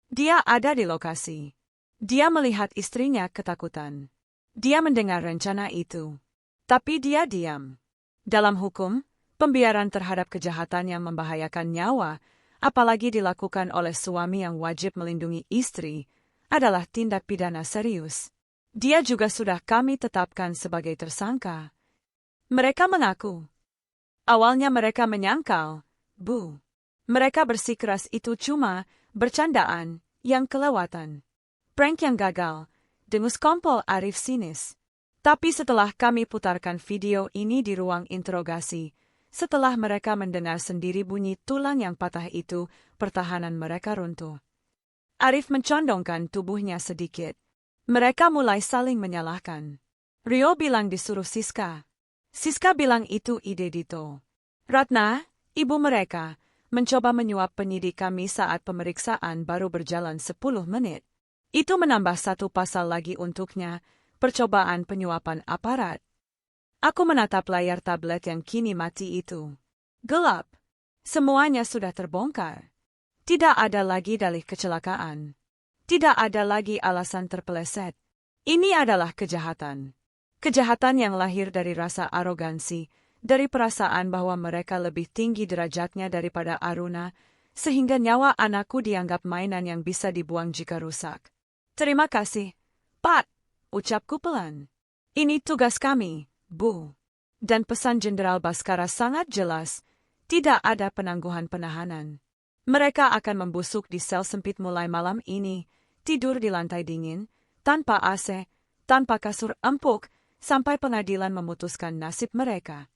Dia ada di lokasi. Dia melihat istrinya ketakutan. Dia mendengar rencana itu. Tapi dia diam. Dalam hukum, pembiaran terhadap kejahatan yang membahayakan nyawa, apalagi dilakukan oleh suami yang wajib melindungi istri, adalah tindak pidana serius. Dia juga sudah kami tetapkan sebagai tersangka. Mereka mengaku. Awalnya mereka menyangkal, Bu. Mereka bersikeras itu cuma bercandaan yang kelewatan. Prank yang gagal, dengus Kompol Arif sinis. Tapi setelah kami putarkan video ini di ruang interogasi, setelah mereka mendengar sendiri bunyi tulang yang patah itu, pertahanan mereka runtuh. Arif mencondongkan tubuhnya sedikit. Mereka mulai saling menyalahkan. Rio bilang disuruh Siska. Siska bilang itu ide Dito. Ratna, ibu mereka, mencoba menyuap penyidik kami saat pemeriksaan baru berjalan 10 menit. Itu menambah satu pasal lagi untuknya, percobaan penyuapan aparat. Aku menatap layar tablet yang kini mati itu. Gelap. Semuanya sudah terbongkar. Tidak ada lagi dalih kecelakaan. Tidak ada lagi alasan terpeleset. Ini adalah kejahatan. Kejahatan yang lahir dari rasa arogansi, dari perasaan bahwa mereka lebih tinggi derajatnya daripada Aruna, sehingga nyawa anakku dianggap mainan yang bisa dibuang jika rusak. Terima kasih, Pak. Ucapku pelan. Ini tugas kami, Bu. Dan pesan Jenderal Baskara sangat jelas, tidak ada penangguhan penahanan. Mereka akan membusuk di sel sempit mulai malam ini, tidur di lantai dingin, tanpa AC, tanpa kasur empuk, sampai pengadilan memutuskan nasib mereka.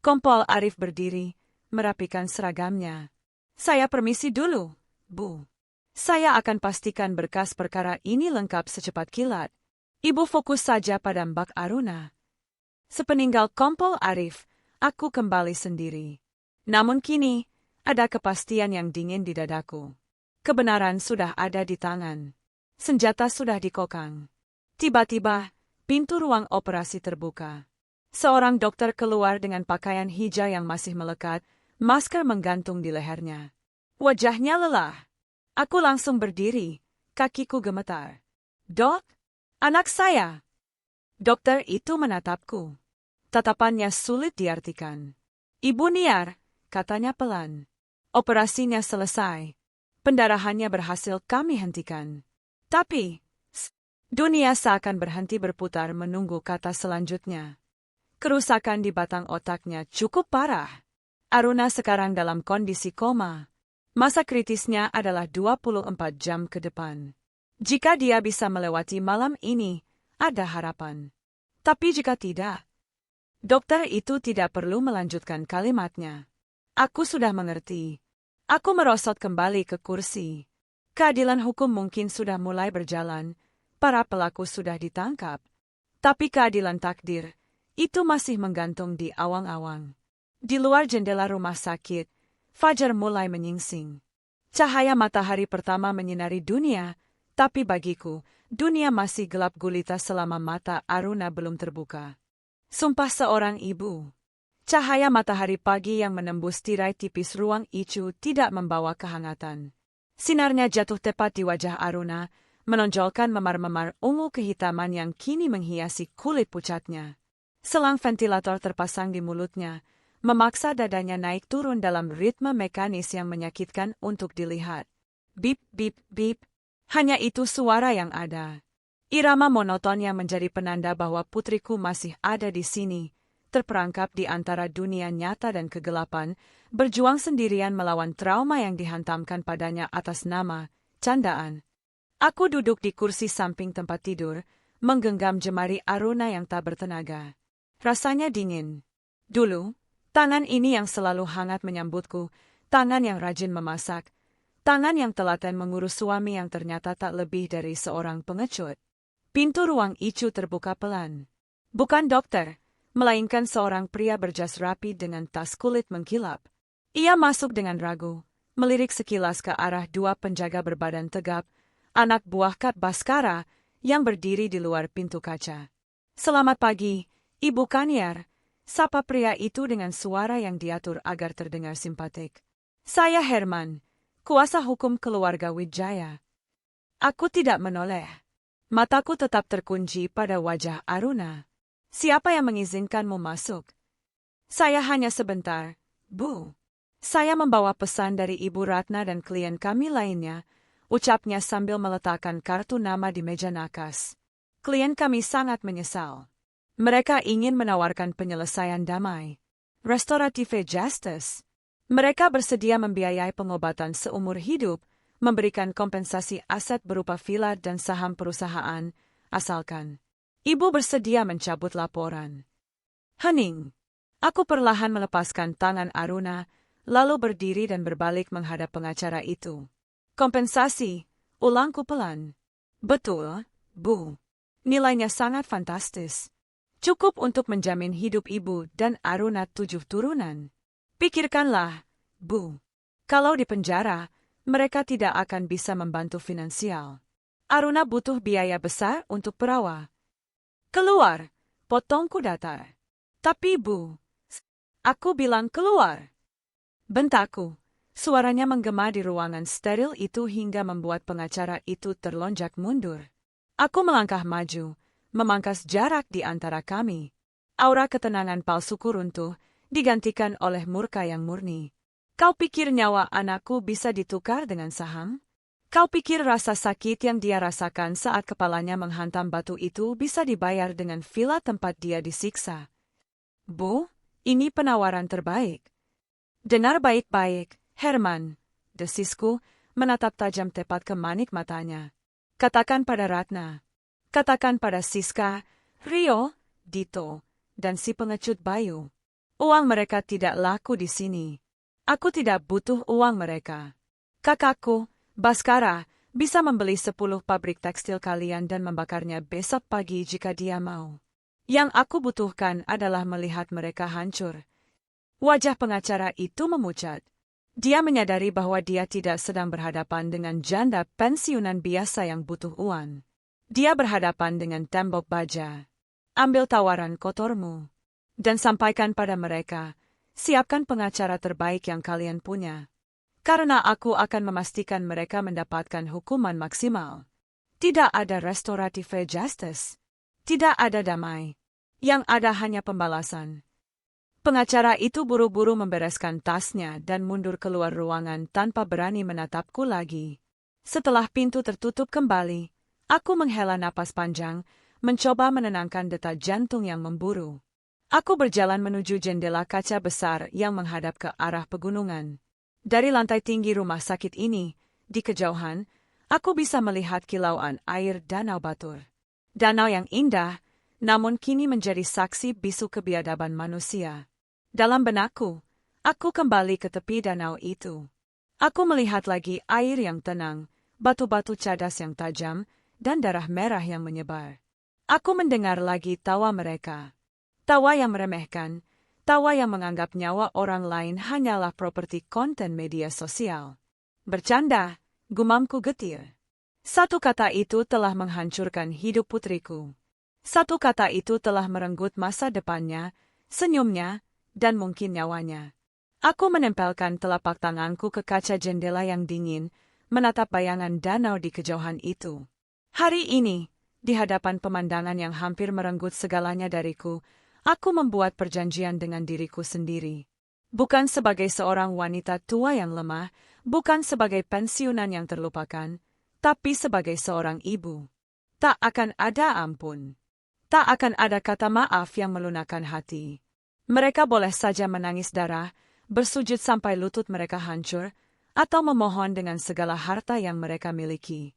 Kompol Arif berdiri, merapikan seragamnya. Saya permisi dulu, Bu. Saya akan pastikan berkas perkara ini lengkap secepat kilat. Ibu fokus saja pada Mbak Aruna. Sepeninggal Kompol Arif, aku kembali sendiri. Namun kini, ada kepastian yang dingin di dadaku. Kebenaran sudah ada di tangan. Senjata sudah dikokang. Tiba-tiba, pintu ruang operasi terbuka. Seorang dokter keluar dengan pakaian hijau yang masih melekat, masker menggantung di lehernya. Wajahnya lelah. Aku langsung berdiri, kakiku gemetar. Dok? Anak saya. Dokter itu menatapku. Tatapannya sulit diartikan. Ibu Niar, katanya pelan. Operasinya selesai. Pendarahannya berhasil kami hentikan. Tapi, dunia seakan berhenti berputar menunggu kata selanjutnya. Kerusakan di batang otaknya cukup parah. Aruna sekarang dalam kondisi koma. Masa kritisnya adalah 24 jam ke depan. Jika dia bisa melewati malam ini, ada harapan. Tapi jika tidak, dokter itu tidak perlu melanjutkan kalimatnya. Aku sudah mengerti. Aku merosot kembali ke kursi. Keadilan hukum mungkin sudah mulai berjalan, para pelaku sudah ditangkap. Tapi keadilan takdir, itu masih menggantung di awang-awang. Di luar jendela rumah sakit, fajar mulai menyingsing. Cahaya matahari pertama menyinari dunia, tapi bagiku, dunia masih gelap gulita selama mata Aruna belum terbuka. Sumpah seorang ibu. Cahaya matahari pagi yang menembus tirai tipis ruang icu tidak membawa kehangatan. Sinarnya jatuh tepat di wajah Aruna, menonjolkan memar-memar ungu kehitaman yang kini menghiasi kulit pucatnya. Selang ventilator terpasang di mulutnya, memaksa dadanya naik turun dalam ritme mekanis yang menyakitkan untuk dilihat. Bip, bip, bip. Hanya itu suara yang ada. Irama monoton yang menjadi penanda bahwa putriku masih ada di sini, terperangkap di antara dunia nyata dan kegelapan, berjuang sendirian melawan trauma yang dihantamkan padanya atas nama candaan. Aku duduk di kursi samping tempat tidur, menggenggam jemari Aruna yang tak bertenaga. Rasanya dingin. Dulu, tangan ini yang selalu hangat menyambutku, tangan yang rajin memasak, tangan yang telaten mengurus suami yang ternyata tak lebih dari seorang pengecut. Pintu ruang Icu terbuka pelan. Bukan dokter, melainkan seorang pria berjas rapi dengan tas kulit mengkilap. Ia masuk dengan ragu, melirik sekilas ke arah dua penjaga berbadan tegap, anak buah Kat Baskara, yang berdiri di luar pintu kaca. "Selamat pagi, Ibu Kaniar," sapa pria itu dengan suara yang diatur agar terdengar simpatik. "Saya Herman, kuasa hukum keluarga Wijaya." Aku tidak menoleh. Mataku tetap terkunci pada wajah Aruna. "Siapa yang mengizinkanmu masuk?" "Saya hanya sebentar, Bu. Saya membawa pesan dari Ibu Ratna dan klien kami lainnya," ucapnya sambil meletakkan kartu nama di meja nakas. "Klien kami sangat menyesal. Mereka ingin menawarkan penyelesaian damai. Restorative justice. Mereka bersedia membiayai pengobatan seumur hidup, memberikan kompensasi aset berupa villa dan saham perusahaan, asalkan Ibu bersedia mencabut laporan." Hening. Aku perlahan melepaskan tangan Aruna, lalu berdiri dan berbalik menghadap pengacara itu. "Kompensasi," ulangku pelan. "Betul, Bu. Nilainya sangat fantastis. Cukup untuk menjamin hidup Ibu dan Aruna 7 turunan. Pikirkanlah, Bu. Kalau di penjara, mereka tidak akan bisa membantu finansial. Aruna butuh biaya besar untuk perawat. Keluar, potongku datar. Tapi Bu, aku bilang keluar. Bentakku. Suaranya menggema di ruangan steril itu hingga membuat pengacara itu terlonjak mundur. Aku melangkah maju, memangkas jarak di antara kami. Aura ketenangan palsuku runtuh, digantikan oleh murka yang murni. "Kau pikir nyawa anakku bisa ditukar dengan saham? Kau pikir rasa sakit yang dia rasakan saat kepalanya menghantam batu itu bisa dibayar dengan villa tempat dia disiksa? Bu, ini penawaran terbaik." "Dengar baik-baik, Herman," desisku, menatap tajam tepat ke manik matanya. "Katakan pada Ratna. Katakan pada Siska, Rio, Dito, dan si pengecut Bayu. Uang mereka tidak laku di sini. Aku tidak butuh uang mereka. Kakakku, Baskara, bisa membeli 10 pabrik tekstil kalian dan membakarnya besok pagi jika dia mau. Yang aku butuhkan adalah melihat mereka hancur." Wajah pengacara itu memucat. Dia menyadari bahwa dia tidak sedang berhadapan dengan janda pensiunan biasa yang butuh uang. Dia berhadapan dengan tembok baja. "Ambil tawaran kotormu dan sampaikan pada mereka, siapkan pengacara terbaik yang kalian punya. Karena aku akan memastikan mereka mendapatkan hukuman maksimal. Tidak ada restorative justice. Tidak ada damai. Yang ada hanya pembalasan." Pengacara itu buru-buru membereskan tasnya dan mundur keluar ruangan tanpa berani menatapku lagi. Setelah pintu tertutup kembali, aku menghela napas panjang, mencoba menenangkan detak jantung yang memburu. Aku berjalan menuju jendela kaca besar yang menghadap ke arah pegunungan. Dari lantai tinggi rumah sakit ini, di kejauhan, aku bisa melihat kilauan air Danau Batur. Danau yang indah, namun kini menjadi saksi bisu kebiadaban manusia. Dalam benakku, aku kembali ke tepi danau itu. Aku melihat lagi air yang tenang, batu-batu cadas yang tajam, dan darah merah yang menyebar. Aku mendengar lagi tawa mereka. Tawa yang meremehkan, tawa yang menganggap nyawa orang lain hanyalah properti konten media sosial. "Bercanda," gumamku getir. Satu kata itu telah menghancurkan hidup putriku. Satu kata itu telah merenggut masa depannya, senyumnya, dan mungkin nyawanya. Aku menempelkan telapak tanganku ke kaca jendela yang dingin, menatap bayangan danau di kejauhan itu. Hari ini, di hadapan pemandangan yang hampir merenggut segalanya dariku, aku membuat perjanjian dengan diriku sendiri. Bukan sebagai seorang wanita tua yang lemah, bukan sebagai pensiunan yang terlupakan, tapi sebagai seorang ibu. Tak akan ada ampun. Tak akan ada kata maaf yang melunakkan hati. Mereka boleh saja menangis darah, bersujud sampai lutut mereka hancur, atau memohon dengan segala harta yang mereka miliki.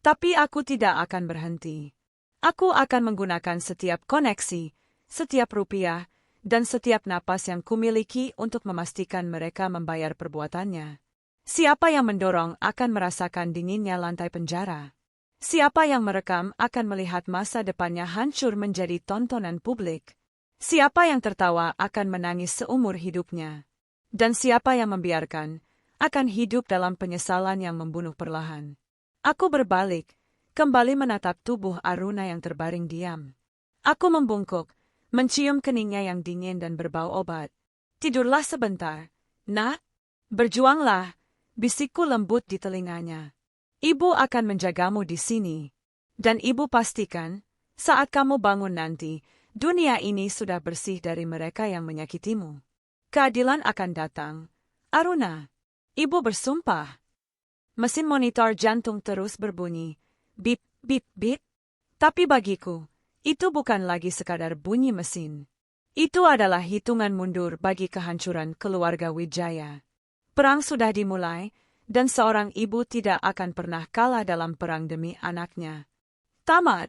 Tapi aku tidak akan berhenti. Aku akan menggunakan setiap koneksi, setiap rupiah, dan setiap napas yang kumiliki untuk memastikan mereka membayar perbuatannya. Siapa yang mendorong akan merasakan dinginnya lantai penjara. Siapa yang merekam akan melihat masa depannya hancur menjadi tontonan publik. Siapa yang tertawa akan menangis seumur hidupnya. Dan siapa yang membiarkan akan hidup dalam penyesalan yang membunuh perlahan. Aku berbalik, kembali menatap tubuh Aruna yang terbaring diam. Aku membungkuk, mencium keningnya yang dingin dan berbau obat. Tidurlah sebentar, nak. Berjuanglah, bisikku lembut di telinganya. Ibu akan menjagamu di sini. Dan ibu pastikan, saat kamu bangun nanti, dunia ini sudah bersih dari mereka yang menyakitimu. Keadilan akan datang. Aruna. Ibu bersumpah. Mesin monitor jantung terus berbunyi. Bip, bip, bip. Tapi bagiku, itu bukan lagi sekadar bunyi mesin. Itu adalah hitungan mundur bagi kehancuran keluarga Wijaya. Perang sudah dimulai, dan seorang ibu tidak akan pernah kalah dalam perang demi anaknya. Tamat.